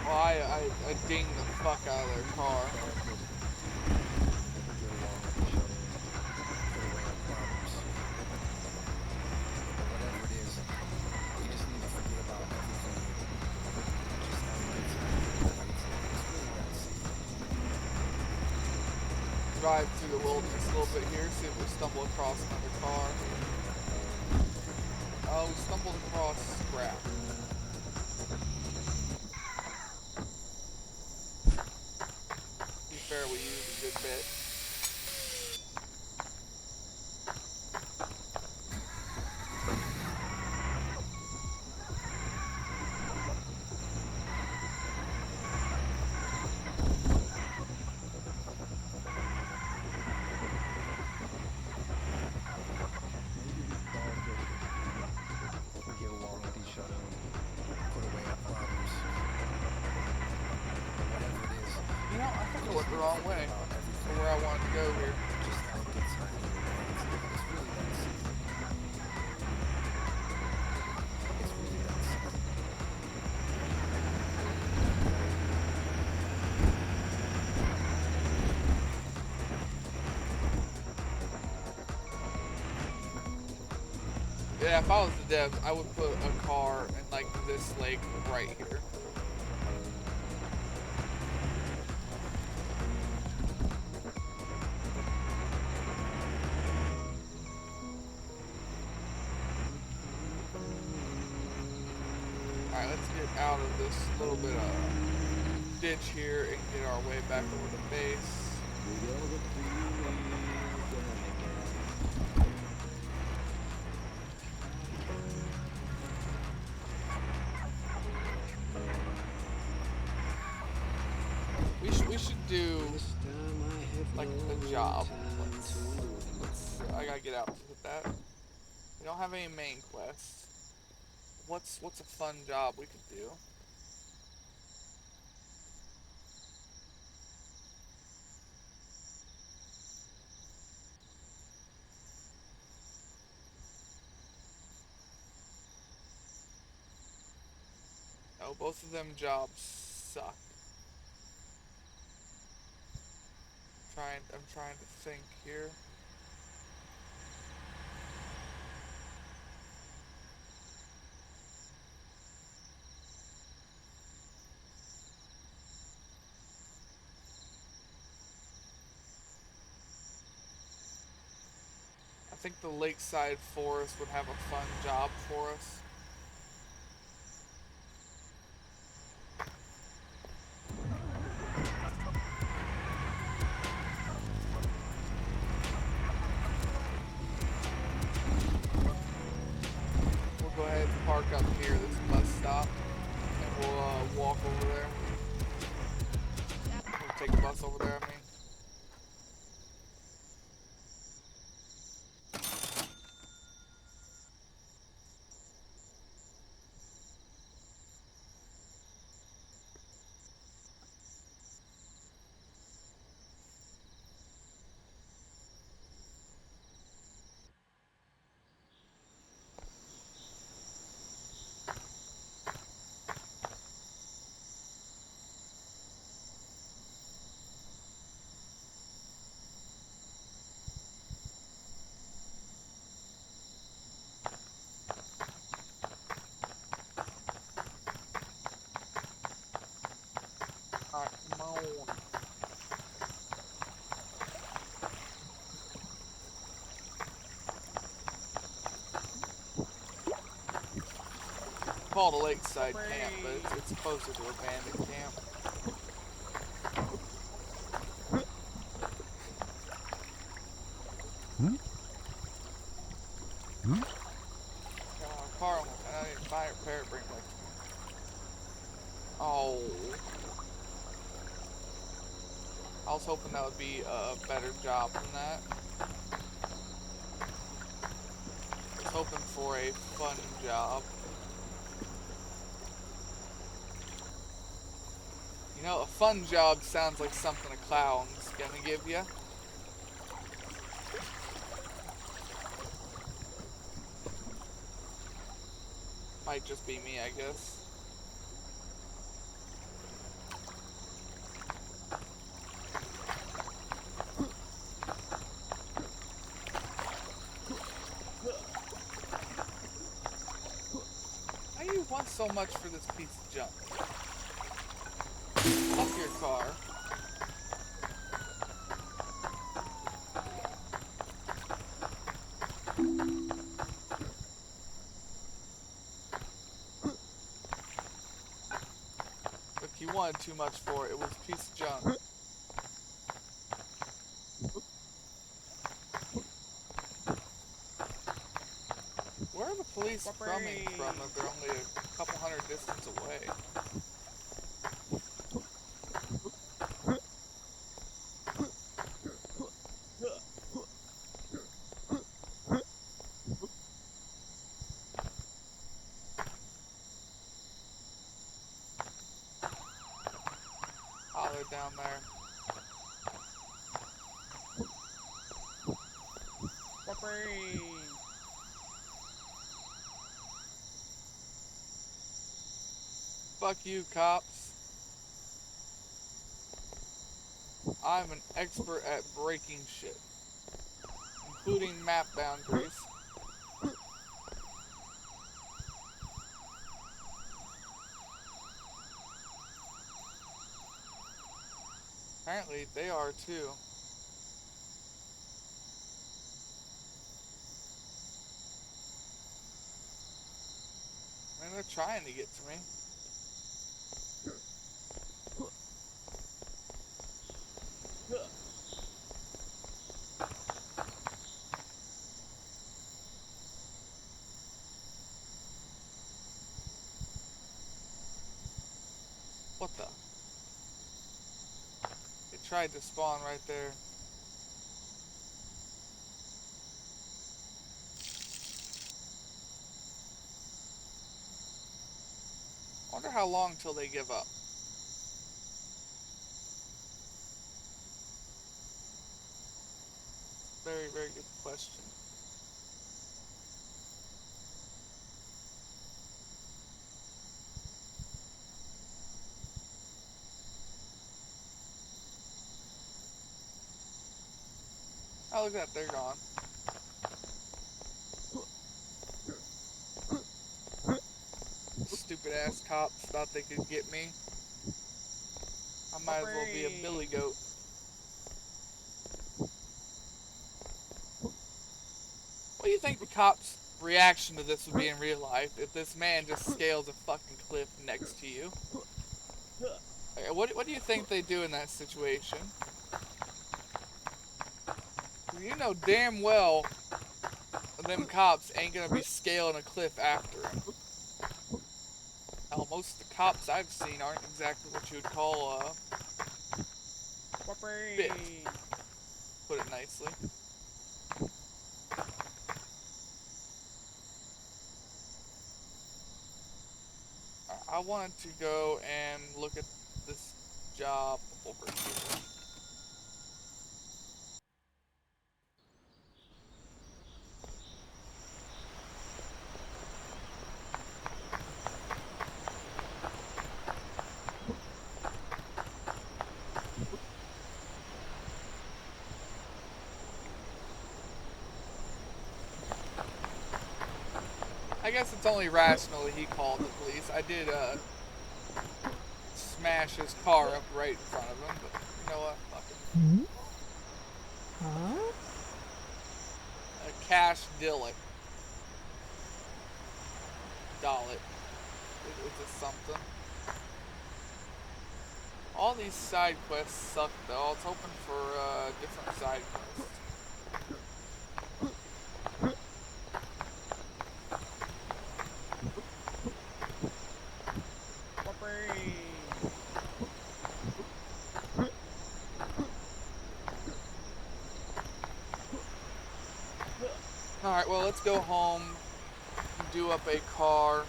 Well, I dinged the fuck out of their car. Drive through the wilderness a little bit here, see if we stumble across another car. Oh, we stumbled across scrap. To be fair, we used a good bit. You know, I think I went the wrong way for where I wanted to go here. Yeah, if I was the devs, I would put a car in like this lake right here. get out of this little bit of ditch here and get our way back over to base. We should do like a job. I gotta get out with that. We don't have any main quests. What's a fun job we could do? No, both of them jobs suck. I'm trying to think here. I think the lakeside forest would have a fun job for us. We'll go ahead and park up here, this bus stop, and we'll walk over there. We'll take the bus over there, I mean. Alright, come on. Called a lakeside camp, but it's closer to a bandit camp. Car, I need to buy a repair, bring it back to me. Oh. I was hoping that would be a better job than that. I was hoping for a fun job. You know, a fun job sounds like something a clown's gonna give you. Might just be me, I guess. Why do you want so much for this piece of junk? Fuck your car. Look, you wanted too much for it. It was a piece of junk. Where are the police coming from if they're only a couple hundred distance away? Oh, they're down there. Fuck you, cops. I'm an expert at breaking shit, including map boundaries. Apparently, they are too. I mean, they're trying to get to me. What the? It tried to spawn right there. I wonder how long till they give up. Very, very good question. Oh, look at that, they're gone. Stupid ass cops thought they could get me. I might as well be a billy goat. What do you think the cops' reaction to this would be in real life if this man just scales a fucking cliff next to you? What do you think they do in that situation? You know damn well them cops ain't gonna be scaling a cliff after him. Hell, most of the cops I've seen aren't exactly what you would call fit, put it nicely. I wanted to go and look at this job over here. I guess it's only rational that he called the police. I did smash his car up right in front of him, but you know what? Fuck it. Huh? A cash Dillick. Dollet. It's a something. All these side quests suck though. I was hoping for different side quests. Alright, well, let's go home, do up a car.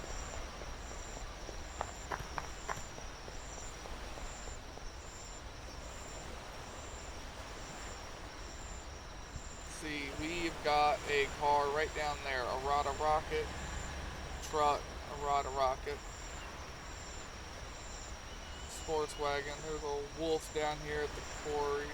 See, we've got a car right down there, a Rada Rocket, truck, a Rada Rocket, sports wagon. There's a wolf down here at the quarry.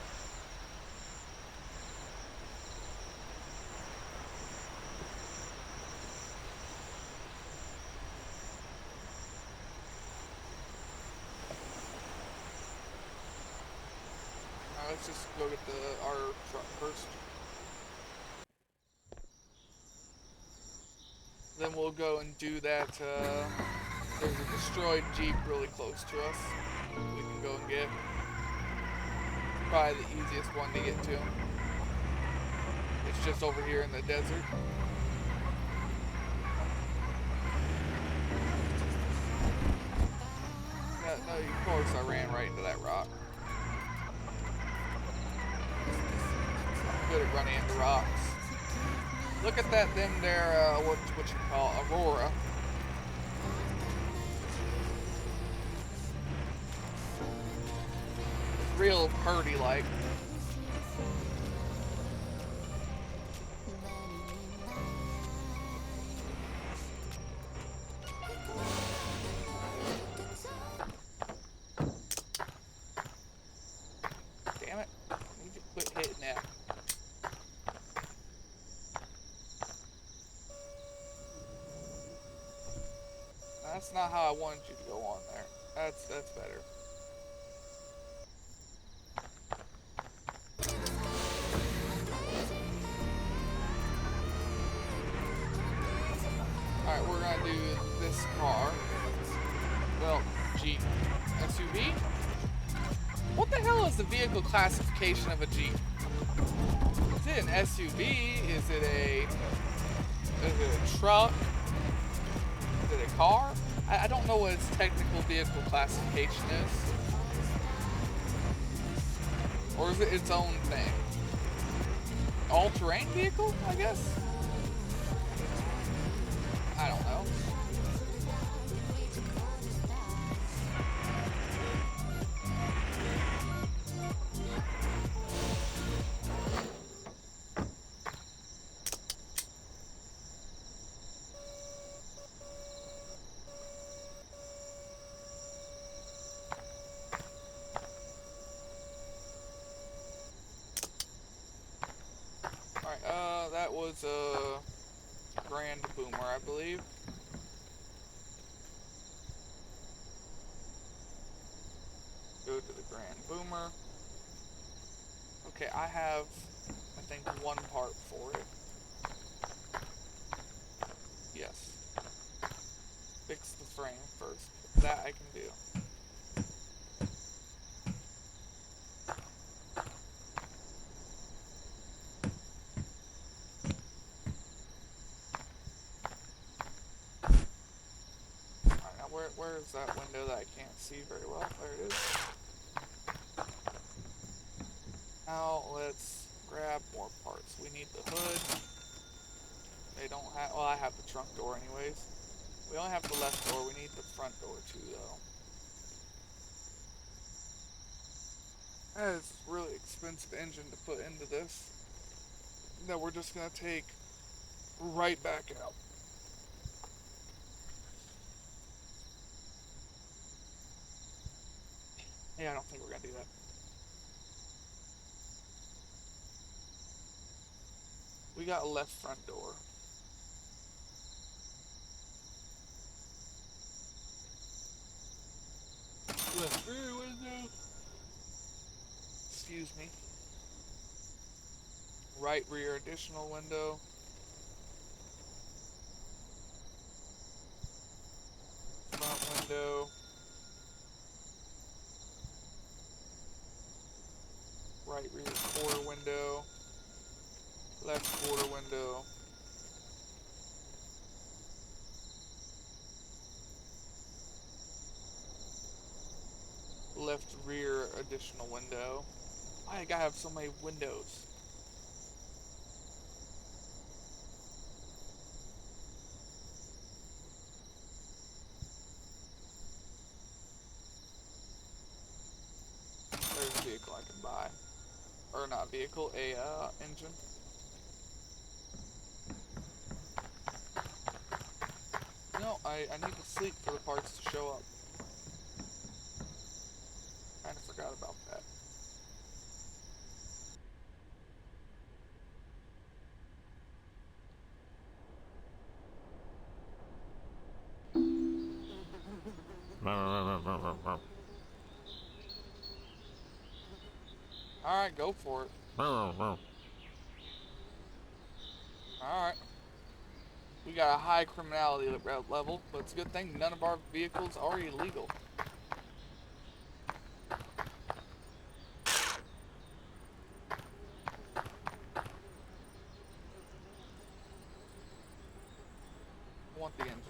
Let's just go get our truck first. Then we'll go and do that. There's a destroyed Jeep really close to us. We can go and get. Probably the easiest one to get to. It's just over here in the desert. No, of course I ran right into that rock. Good at running into rocks. Look at that, them there, what you call Aurora. Real purdy like. Damn it. I need to quit hitting that. That's not how I wanted you to go on there. That's better. Alright, we're gonna do this car. Well, Jeep. SUV? What the hell is the vehicle classification of a Jeep? Is it an SUV? Is it a truck? Is it a car? I don't know what its technical vehicle classification is. Or is it its own thing? All-terrain vehicle, I guess? I don't know. Alright, that was a Grand Boomer, I believe. Go to the Grand Boomer. Okay, I have, I think, one part for it. Yes. Fix the frame first. That I can do. Alright, now where is that window that I can't see very well? There it is. Now let's grab more parts. We need the hood. They don't have, well, I have the trunk door anyways. We only have the left door. We need the front door too, though. That is a really expensive engine to put into this that we're just gonna take right back out. Yeah, I don't think we're gonna do that. We got a left front door. Left rear window. Excuse me. Right rear additional window. Front window. Right rear quarter window. Left quarter window. Left rear additional window. Why I gotta have so many windows? There's a vehicle I can buy. Or not vehicle, a engine. No, I need to sleep for the parts to show up. Kinda forgot about that. Alright, go for it. Alright. We got a high criminality level, but it's a good thing none of our vehicles are illegal. I want the engine.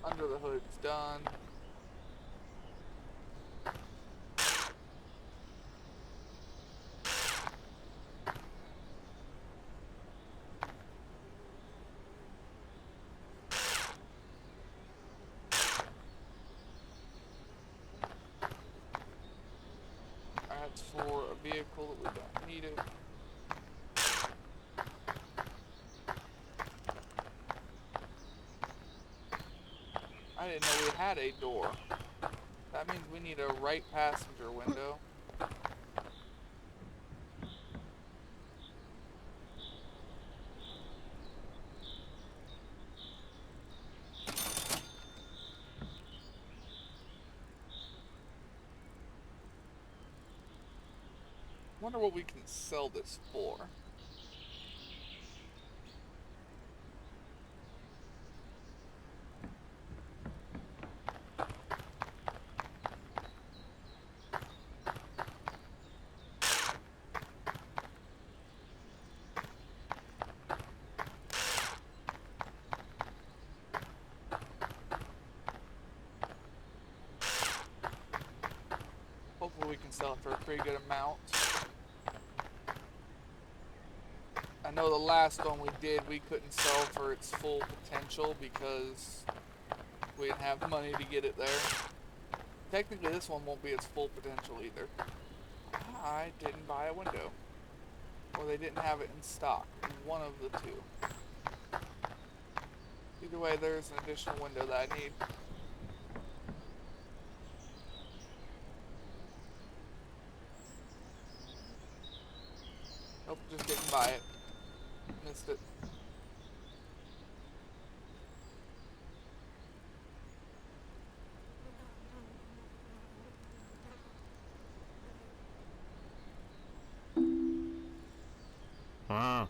Under the hood's done. That's for a vehicle that we don't need it. I didn't know we had a door. That means we need a right passenger window. wonder what we can sell this for. Hopefully we can sell it for a pretty good amount. I know the last one we did, we couldn't sell for its full potential because we didn't have money to get it there. Technically this one won't be its full potential either. I didn't buy a window. Or they didn't have it in stock. One of the two. Either way, there's an additional window that I need. Nope, just didn't buy it. Missed it. Ah.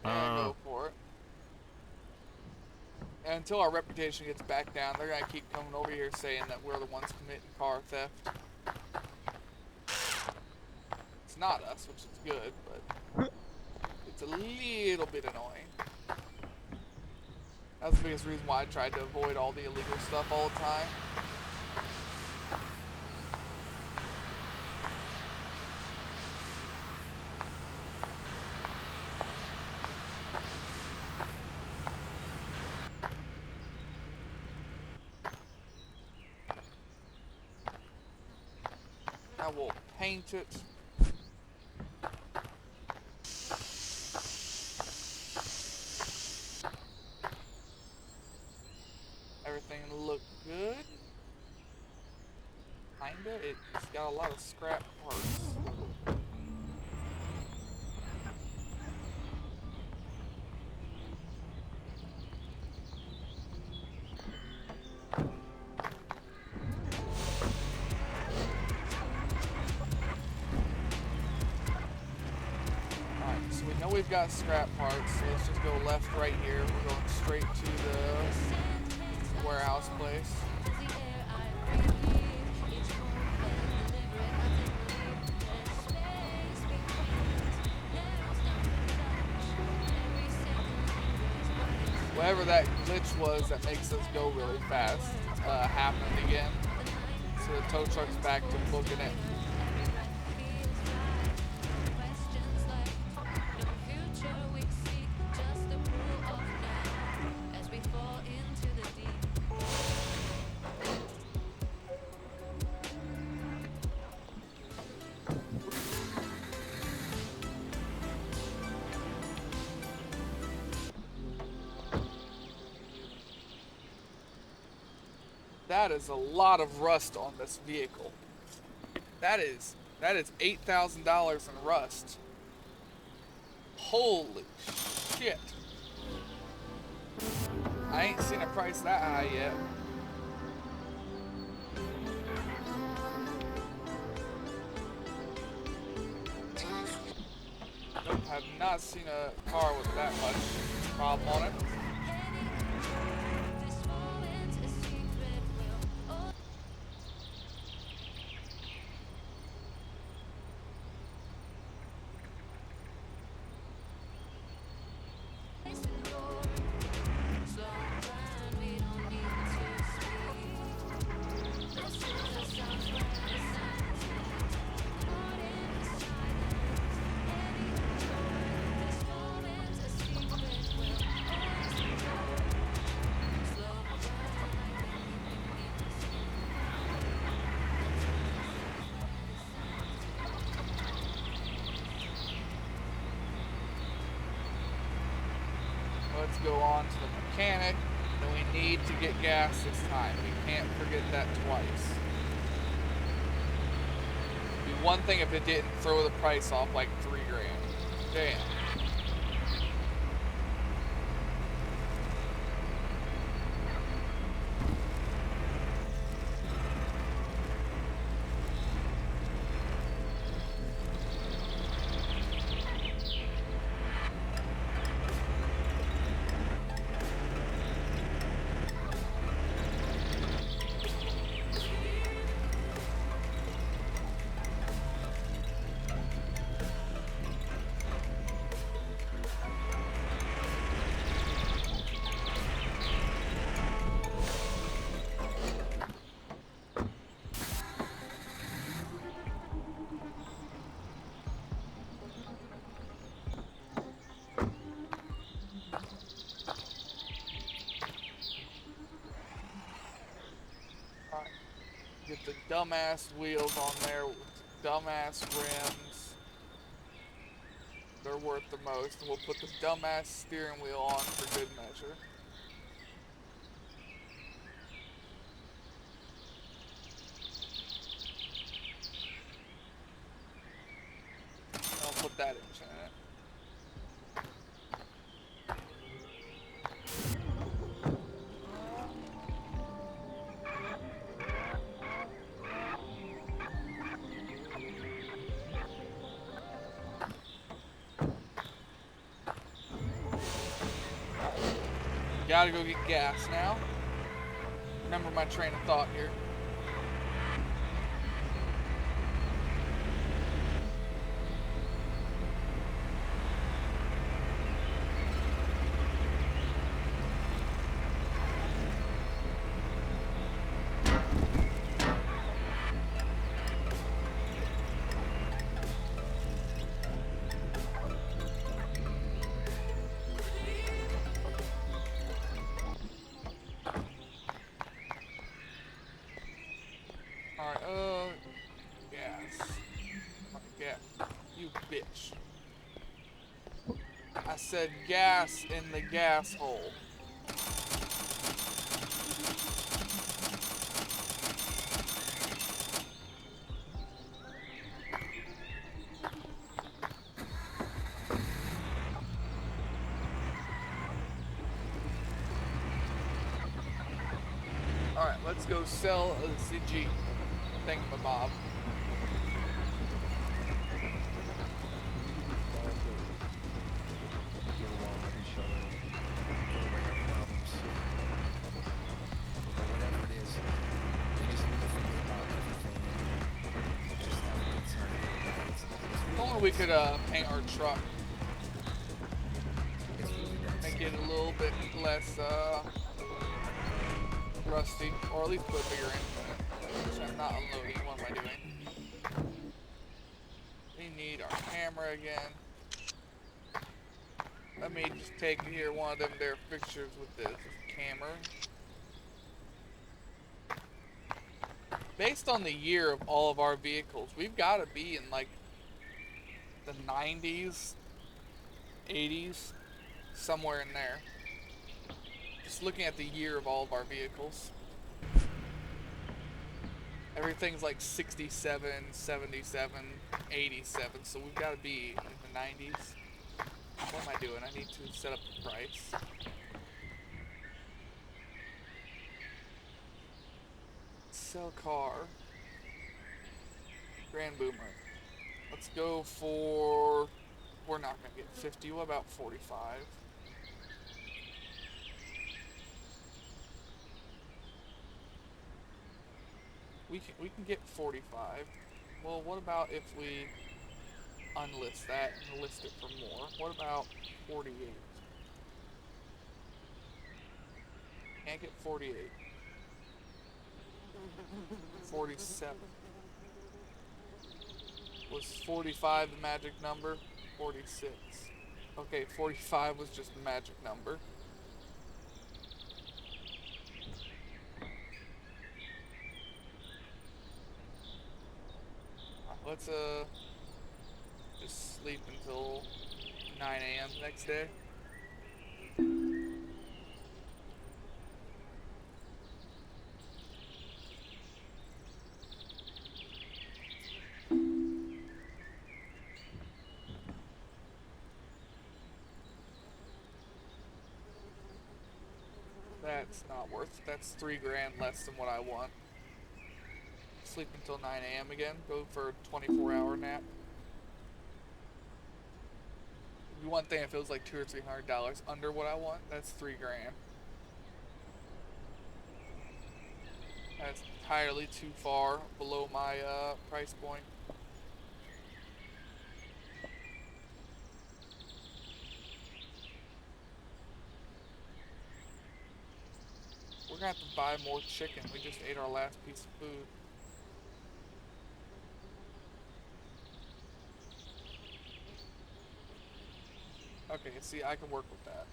And go for it. And until our reputation gets back down, they're gonna keep coming over here saying that we're the ones committing car theft. It's not us, which is good, but it's a little bit annoying. That's the biggest reason why I tried to avoid all the illegal stuff all the time. Now we'll paint it. Everything looked good. Kinda. It's got a lot of scrap parts. Alright, so we know we've got scrap parts, so let's just go left right here. We're going straight to the warehouse place. Whatever that glitch was that makes us go really fast happened again. So the tow truck's back to booking it. That is a lot of rust on this vehicle. That is $8,000 in rust. Holy shit. I ain't seen a price that high yet. Nope, I've not seen a car with that much problem on it. Let's go on to the mechanic, and we need to get gas this time. We can't forget that twice. It'd be one thing if it didn't throw the price off like $3 grand. Damn. dumbass wheels on there with dumbass rims. They're worth the most, and we'll put this dumbass steering wheel on for good measure. I'll put that engine in it. Gotta go get gas now. Remember my train of thought here. Alright, gas. Gas. You bitch. I said gas in the gas hole. Alright, let's go sell the Jeep. Thingamabob. If only we could paint our truck. Make it a little bit less rusty, or at least put a bigger engine in it. Which I'm not unloading. What am I doing? We need our camera again. Let me just take here one of them there fixtures with this camera. Based on the year of all of our vehicles, we've got to be in like the 90s, 80s, somewhere in there. Just looking at the year of all of our vehicles. Everything's like 67, 77, 87, so we've got to be in the 90s. What am I doing? I need to set up the price. Sell car. Grand Boomer. Let's go for... We're not going to get 50. What about 45? We can get 45. Well, what about if we unlist that and list it for more? What about 48? Can't get 48. 47. Was 45 the magic number? 46. Okay, 45 was just the magic number. Let's just sleep until 9 a.m. next day. That's not worth it. That's $3,000 less than what I want. Sleep until 9 a.m. again. Go for a 24-hour nap. It'd be one thing if it was like $200 or $300 under what I want. That's $3,000. That's entirely too far below my price point. We're gonna have to buy more chicken. We just ate our last piece of food. Okay, see, I can work with that.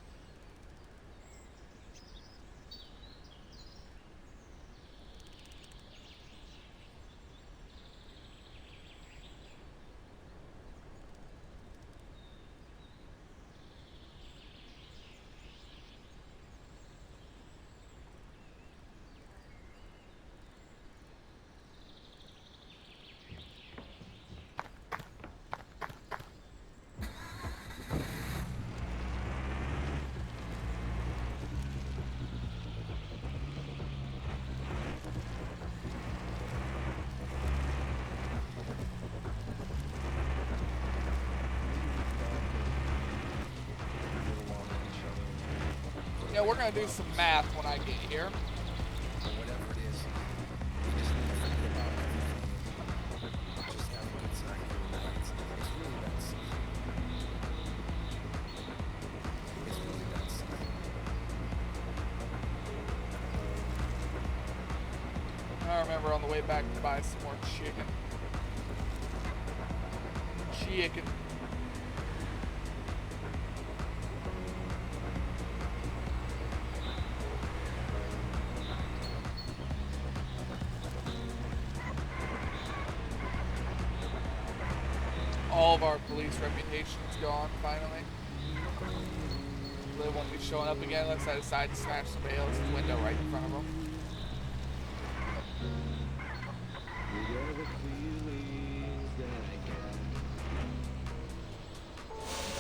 Yeah, we're gonna do some math when I get here. or whatever it is. We just need to forget about everything and just have a good time here tonight. It's really that simple. It's really that simple. I remember on the way back to buy some more chicken. Chicken. All of our police reputation's gone, finally. They won't be showing up again unless I decide to smash somebody else's window right in front of them.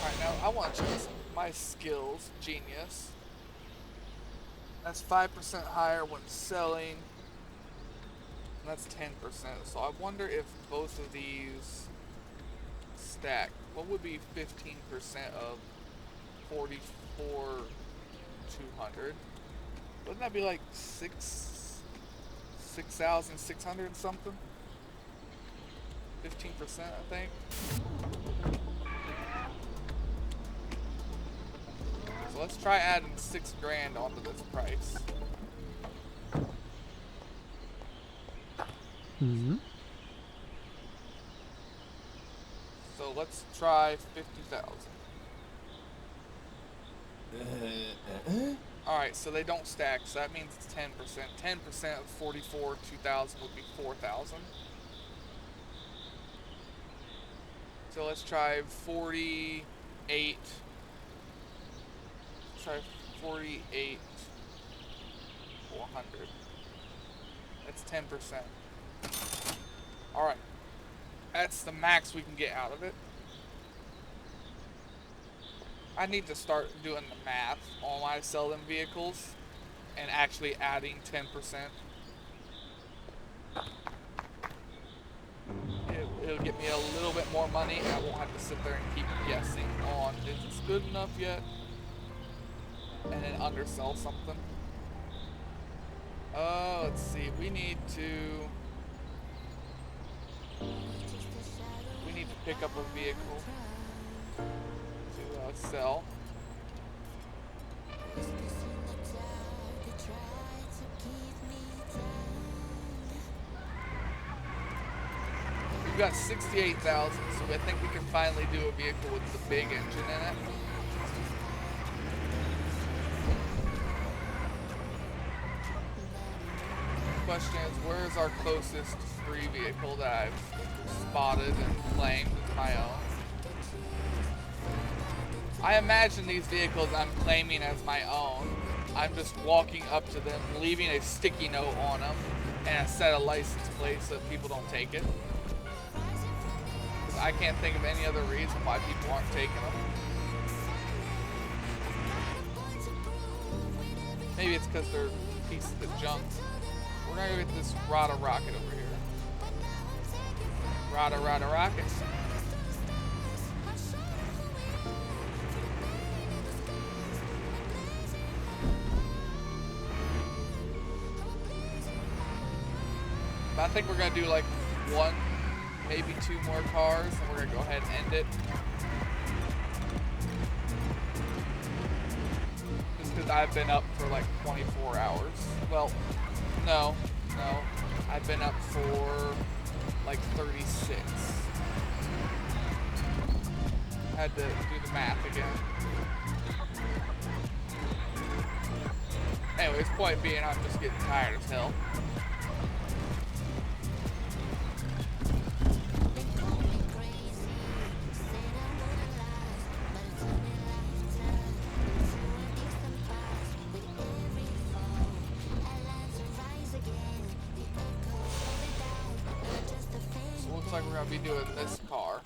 Alright, now I want to check my skills. Genius. That's 5% higher when selling. And that's 10%. So I wonder if both of these stack. What would be 15% of 44,200? Wouldn't that be like 6,600 something? 15%, I think. So let's try adding 6 grand onto this price. Mm-hmm. So let's try 50,000. Alright, so they don't stack, so that means it's 10%. 10% of 44,200 would be 4,000. So let's try 48. Try 48,400. That's 10%. Alright. That's the max we can get out of it. I need to start doing the math on when I sell them vehicles and actually adding 10%. It'll get me a little bit more money and I won't have to sit there and keep guessing on if it's good enough yet and then undersell something. Let's see, we need to pick up a vehicle to sell. We've got 68,000, so I think we can finally do a vehicle with the big engine in it. The question is, where's our closest free vehicle that I've spotted and claimed as my own? I imagine these vehicles I'm claiming as my own, I'm just walking up to them, leaving a sticky note on them, and a set of license plates so that people don't take it. I can't think of any other reason why people aren't taking them. Maybe it's because they're pieces of junk. We're gonna go get this Rada rocket over here. Rada rocket. But I think we're gonna do like 1, maybe 2 more cars, and we're gonna go ahead and end it. Just because I've been up for like 24 hours. Well, no. I've been up for like 36. Had to do the math again. Anyways, point being, I'm just getting tired as hell. Like we're gonna be doing this car.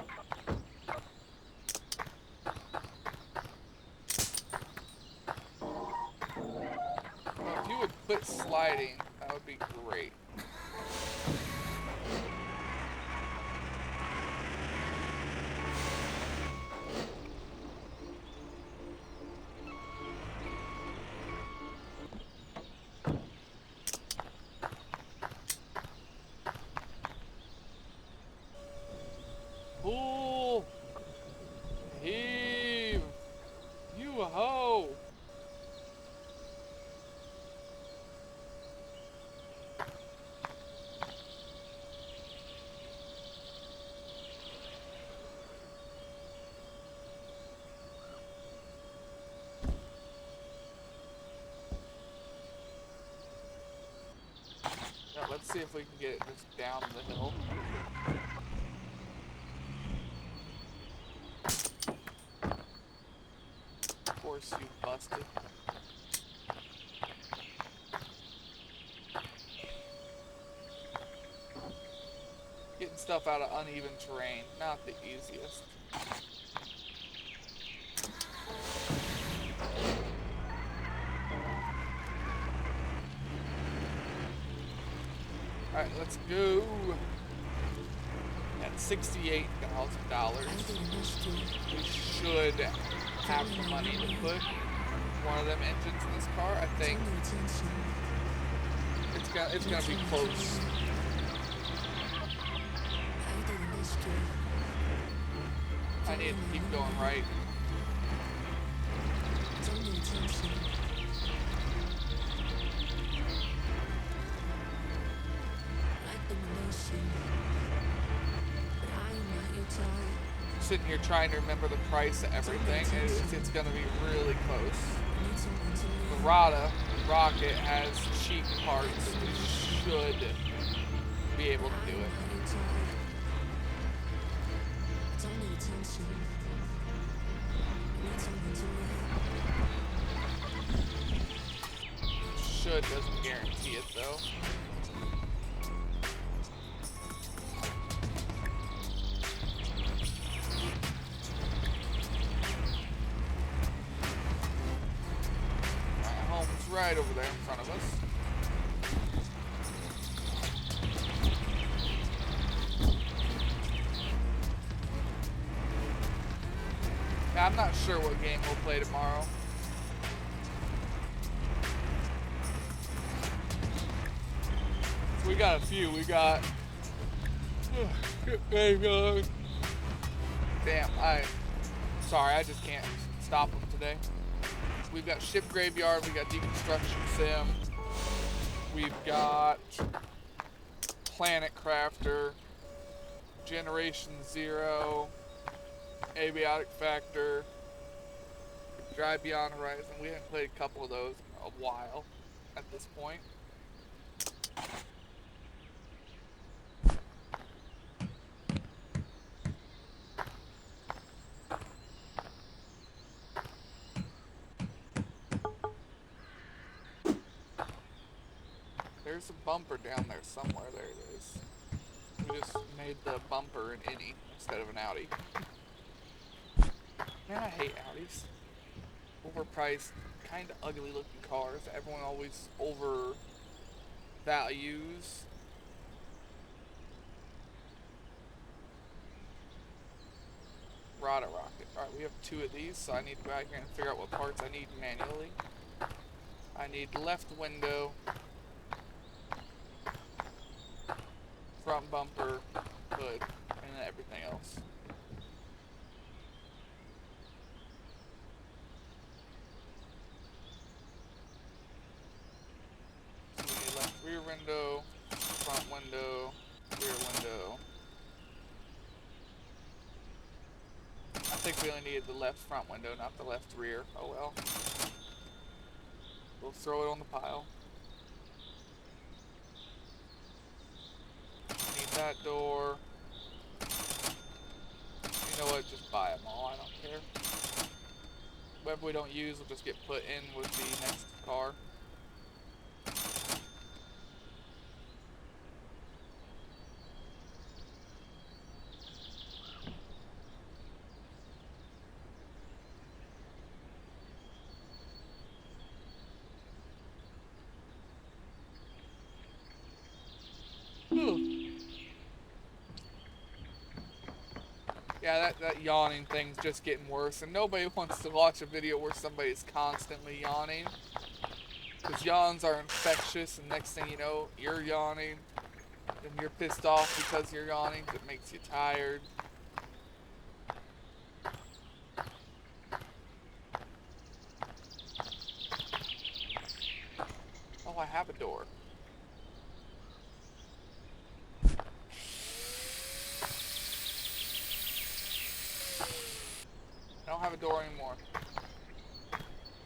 Well, if you would quit sliding, that would be great. See if we can get it just down the hill. Of course you busted. Getting stuff out of uneven terrain, not the easiest. Alright, let's go. At $68,000. We should have the money to put one of them engines in this car. I think it's gonna be close. I need to keep going right. Sitting here trying to remember the price of everything, and it's gonna be really close. The Rocket has cheap parts. We should be able to do it. Should doesn't guarantee it though. Home's right over there in front of us. Now, I'm not sure what game we'll play tomorrow. We got a few. We got. Damn, sorry, I just can't stop them today. We've got Ship Graveyard, we got Deconstruction Sim, we've got Planet Crafter, Generation Zero, Abiotic Factor, Drive Beyond Horizon. We haven't played a couple of those in a while at this point. There's a bumper down there somewhere. There it is. We just made the bumper an innie instead of an Audi. Man, I hate Audis. Overpriced, kind of ugly looking cars that everyone always overvalues. Rocket. Alright, we have 2 of these, so I need to go out here and figure out what parts I need manually. I need left window, front bumper, hood, and then everything else. So we need left rear window, front window, rear window. I think we only needed the left front window, not the left rear. Oh well. We'll throw it on the pile. Need that door. You know what? Just buy them all. I don't care. Whatever we don't use will just get put in with the next car. Yeah, that yawning thing's just getting worse, and nobody wants to watch a video where somebody's constantly yawning. Because yawns are infectious, and next thing you know, you're yawning, and you're pissed off because you're yawning, because it makes you tired. Oh, I have a door. I don't have a door anymore.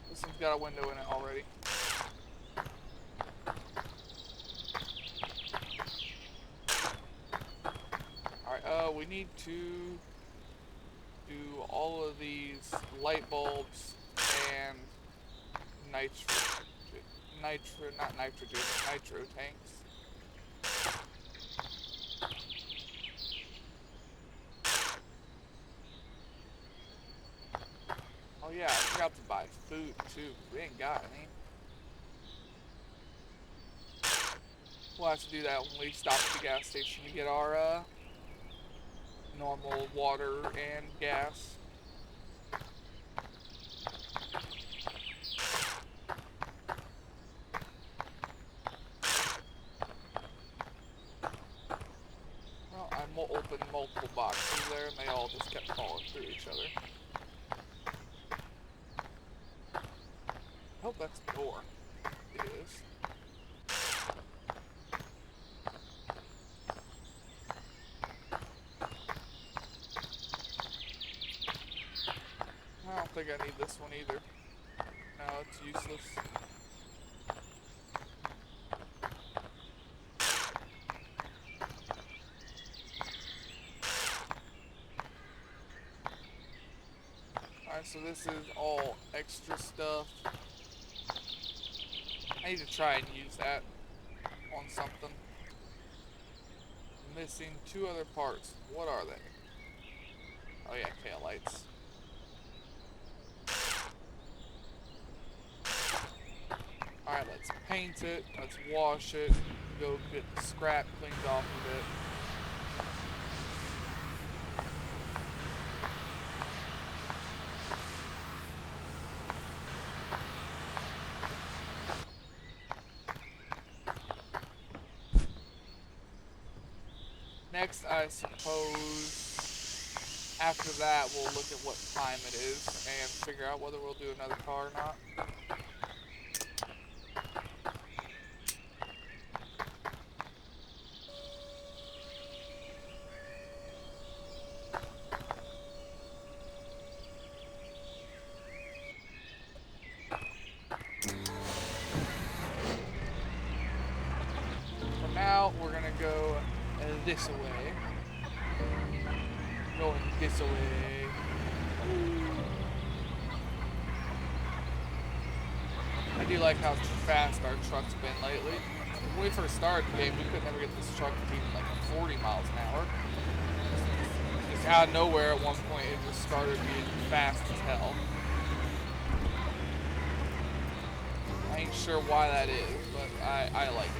This one's got a window in it already. we need to do all of these light bulbs and not nitrogen, nitro tanks. Oh yeah, I forgot to buy food too. We ain't got any. We'll have to do that when we stop at the gas station to get our normal water and gas. Well, I opened multiple boxes there and they all just kept falling through each other. I hope that's a door. It is. I don't think I need this one either. No, it's useless. Alright, so this is all extra stuff. I need to try and use that on something. I'm missing 2 other parts. What are they? Oh yeah, taillights. Alright, let's paint it. Let's wash it. Go get the scrap cleaned off of it. Next, I suppose, after that, we'll look at what time it is and figure out whether we'll do another car or not. For now, we're gonna go this way. Going this way. I do like how fast our truck's been lately. When we first started the game, we could never get this truck to even like 40 miles an hour. Just out of nowhere at one point, it just started being fast as hell. I ain't sure why that is, but I like it.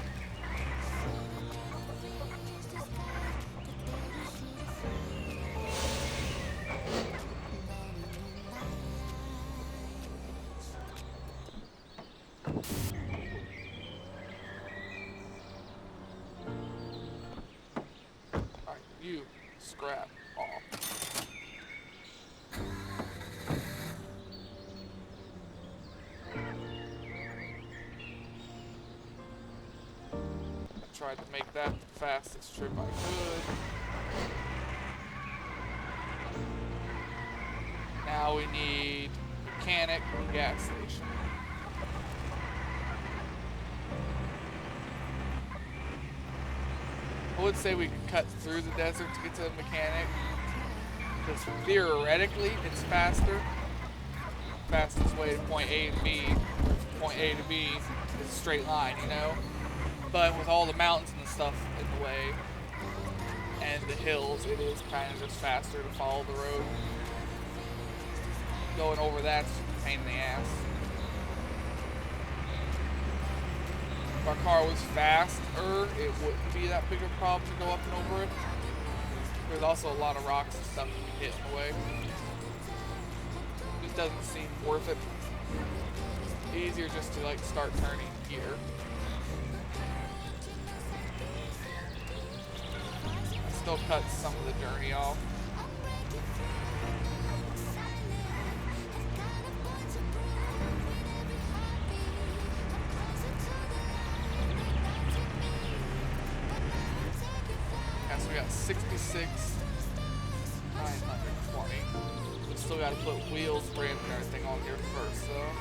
You scrap off. I tried to make that the fastest trip I could. Now we need mechanic and gas station. I would say we could cut through the desert to get to the mechanic, because theoretically it's faster. Fastest way to point A to B, or point A to B, is a straight line, you know? But with all the mountains and stuff in the way, and the hills, it is kind of just faster to follow the road. Going over that's just a pain in the ass. If our car was faster, it wouldn't be that big of a problem to go up and over it. There's also a lot of rocks and stuff that we hit in the way. It doesn't seem worth it. Easier just to like start turning here. I still cut some of the journey off. We got 66, 920. We still got to put wheels, brakes, and everything on here first, though.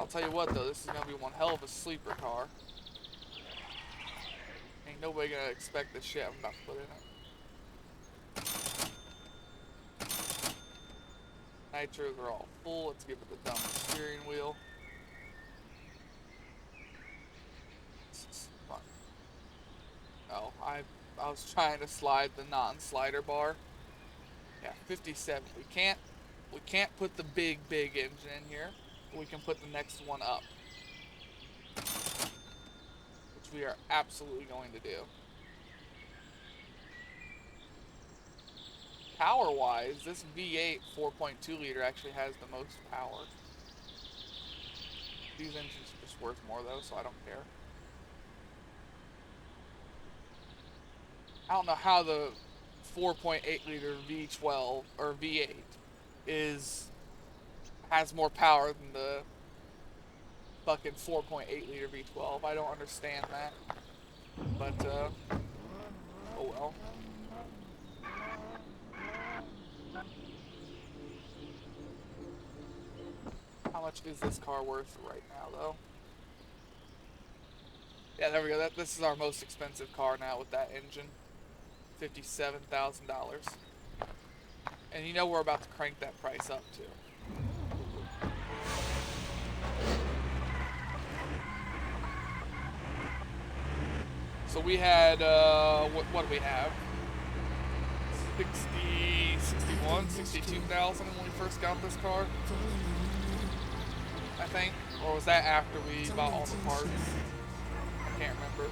I'll tell you what though, this is gonna be one hell of a sleeper car. Ain't nobody gonna expect the shit I'm about to put in it. Nitros are all full. Let's give it the dumb steering wheel. This is fun. Oh, I was trying to slide the non-slider bar. Yeah, 57. We can't put the big engine in here. But we can put the next one up, which we are absolutely going to do. Power-wise, this V8 4.2 liter actually has the most power. These engines are just worth more though, so I don't care. I don't know how the 4.8 liter V12 or V8 has more power than the fucking 4.8 liter V12. I don't understand that. But oh well. How much is this car worth right now though? Yeah, there we go. This is our most expensive car now with that engine. $57,000. And you know we're about to crank that price up too. So we had, what do we have? 60, 61, 62,000 when we first got this car, I think. Or was that after we bought all the parts? I can't remember.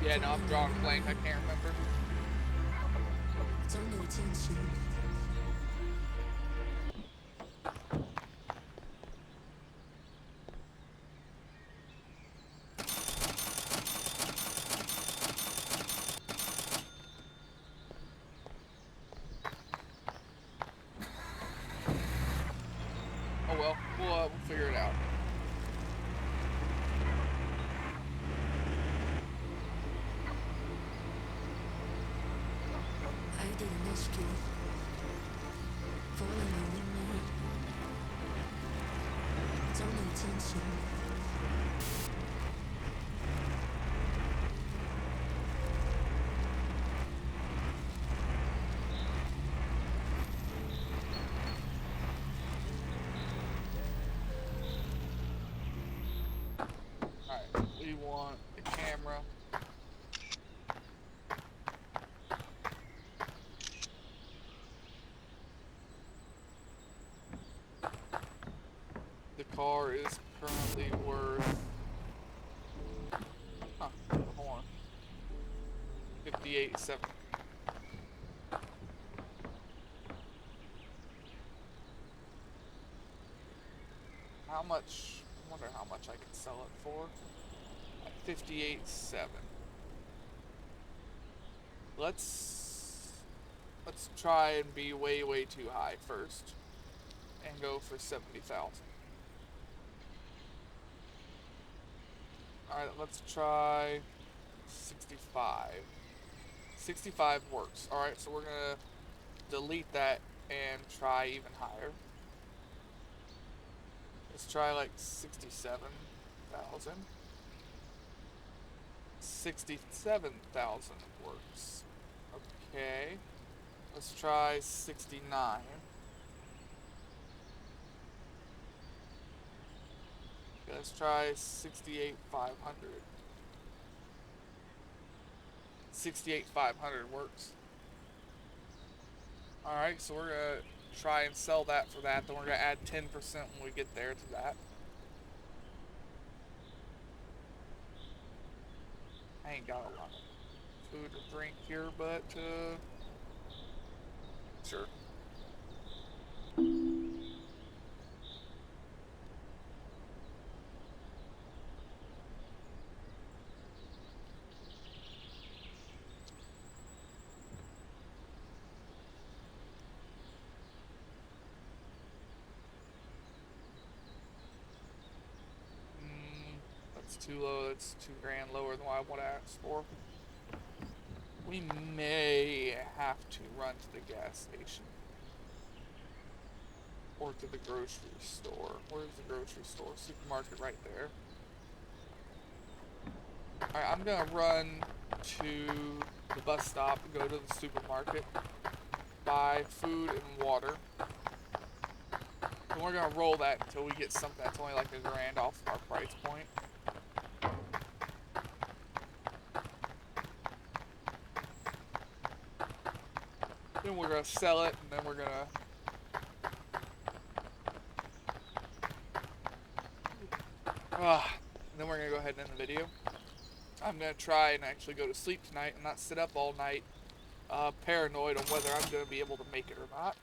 Yeah, no, I'm drawing a blank. I can't remember. Oh well, we'll figure it out. Alright, we want the camera. The car is currently worth, hold on, 58.7. How much? I wonder how much I can sell it for. At 58.7. Let's try and be way too high first, and go for 70,000. All right, let's try 65. 65 works. All right, so we're gonna delete that and try even higher. Let's try like 67,000. 67,000 works. Okay. Let's try 69. Okay, let's try 68,500. 68,500 works. Alright, so we're gonna try and sell that for that. Then we're gonna add 10% when we get there to that. I ain't got a lot of food or drink here, but sure. That's too low. That's $2,000 lower than what I want to ask for. We may have to run to the gas station. Or to the grocery store. Where's the grocery store? Supermarket right there. Alright, I'm gonna run to the bus stop, go to the supermarket, buy food and water. And we're gonna roll that until we get something that's only like $1,000 off our price point. Then we're gonna sell it, and then we're gonna then we're gonna go ahead and end the video. I'm gonna try and actually go to sleep tonight and not sit up all night, paranoid on whether I'm gonna be able to make it or not.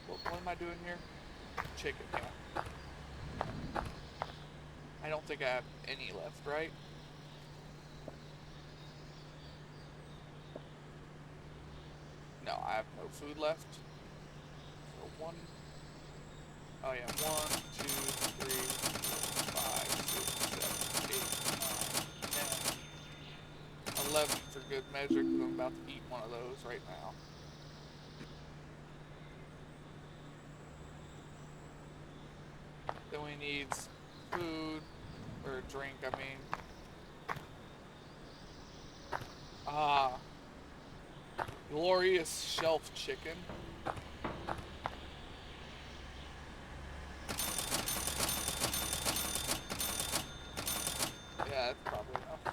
What am I doing here? Chicken, yeah. I don't think I have any left, right? No, I have no food left. So oh yeah, 1, 2, 3, 4, 5, 6, 7, 8, 9, 10, 11 for good measure, because I'm about to eat one of those right now. Then we need food, or a drink, I mean. Glorious shelf chicken. Yeah, that's probably enough.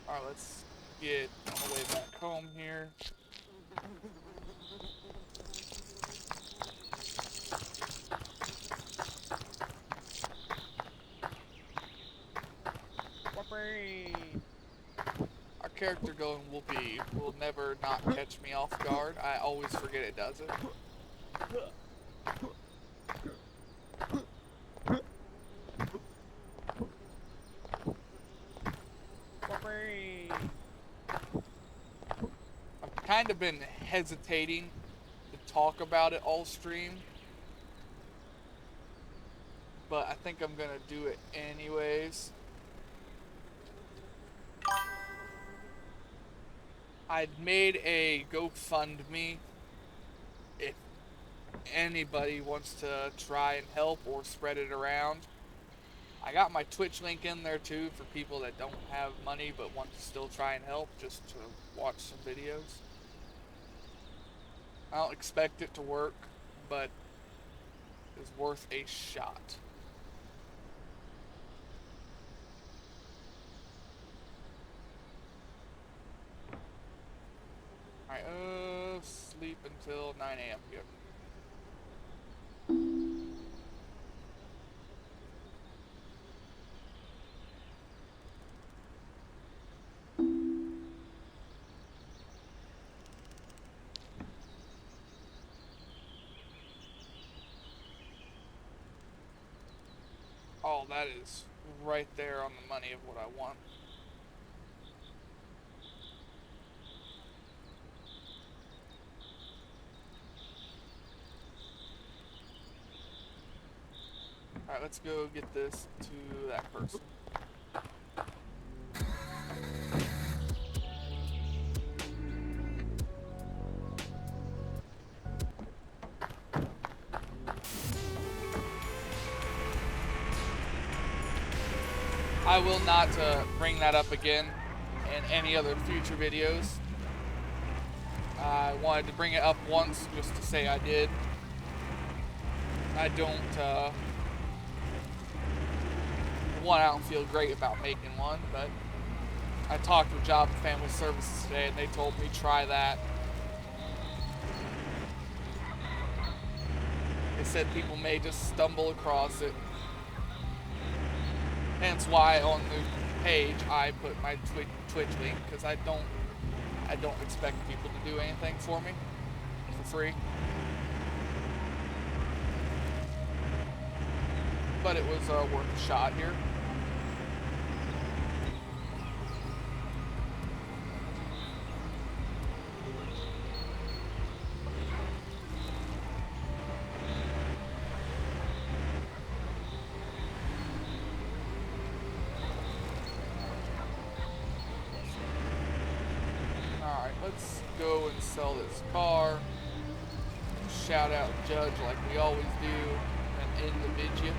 Alright, let's get on the way back home here. Our character going will never not catch me off guard. I always forget it does it. I've kind of been hesitating to talk about it all stream, but I think I'm gonna do it anyways. I'd made a GoFundMe if anybody wants to try and help or spread it around. I got my Twitch link in there too for people that don't have money but want to still try and help, just to watch some videos. I don't expect it to work, but it's worth a shot. Alright, sleep until 9 a.m. Good. Oh, that is right there on the money of what I want. Alright, let's go get this to that person. I will not bring that up again in any other future videos. I wanted to bring it up once just to say I did. I don't feel great about making one, but I talked with Job and Family Services today and they told me try that. They said people may just stumble across it. Hence why on the page I put my Twitch link, because I don't expect people to do anything for me for free. But it was worth a shot here. let's go and sell this car. Shout out Judge like we always do, and end the video.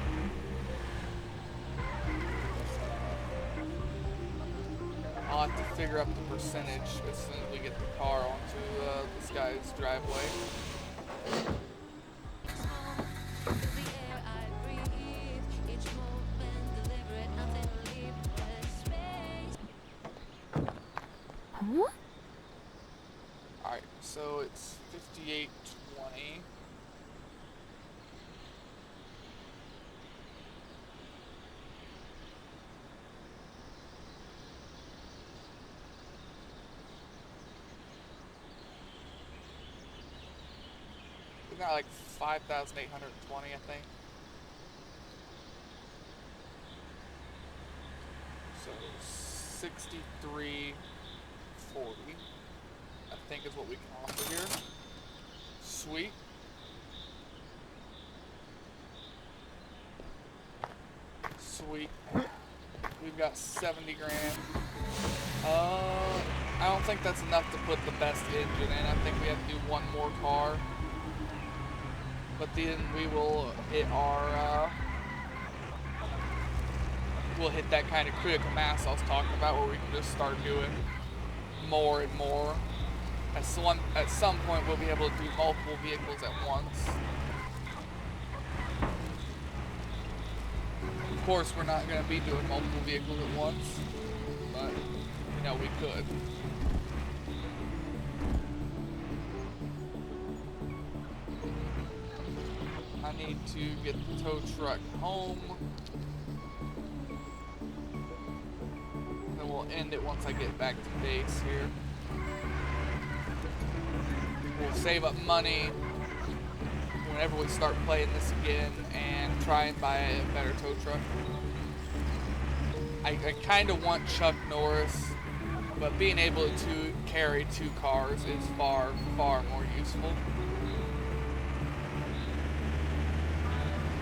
I'll have to figure out the percentage as soon as we get the car onto this guy's driveway. Huh? Alright, so it's 58.20. We got like 5,820, I think. So 63.40, I think is what we can offer here. Sweet. Sweet. We've got 70 grand. I don't think that's enough to put the best engine in. I think we have to do one more car. But then we will hit our, we'll hit that kind of critical mass I was talking about where we can just start doing more and more. At some point we'll be able to do multiple vehicles at once. Of course we're not going to be doing multiple vehicles at once, but you know, we could. I need to get the tow truck home. Then we'll end it once I get back to base here. We'll save up money whenever we start playing this again and try and buy a better tow truck. I kind of want Chuck Norris, but being able to carry 2 cars is far, far more useful.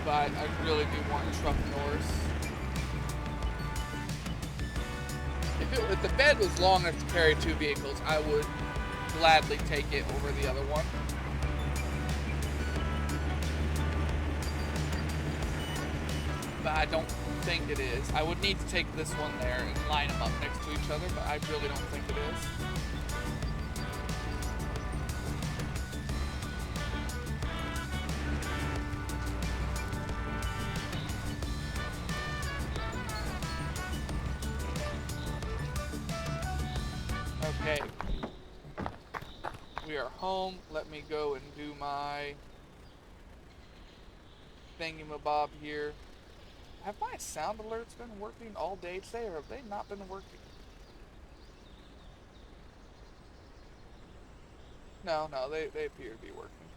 But I really do want Chuck Norris. If the bed was long enough to carry 2 vehicles, I would gladly take it over the other one. But I don't think it is. I would need to take this one there and line them up next to each other, but I really don't think it is. Okay. We are home. Let me go and do my thingamabob here. Have my sound alerts been working all day today, or have they not been working? No, they appear to be working.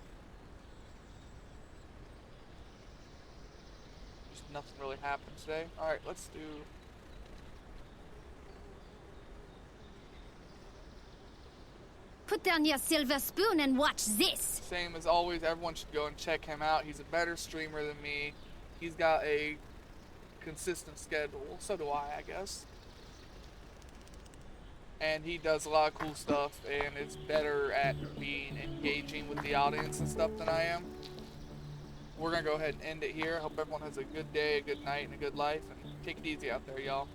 Just nothing really happened today. Alright, let's do... Put down your silver spoon and watch this. Same as always, everyone should go and check him out. He's a better streamer than me. He's got a consistent schedule. So do I guess. And he does a lot of cool stuff and is better at being engaging with the audience and stuff than I am. We're going to go ahead and end it here. Hope everyone has a good day, a good night, and a good life. And take it easy out there, y'all.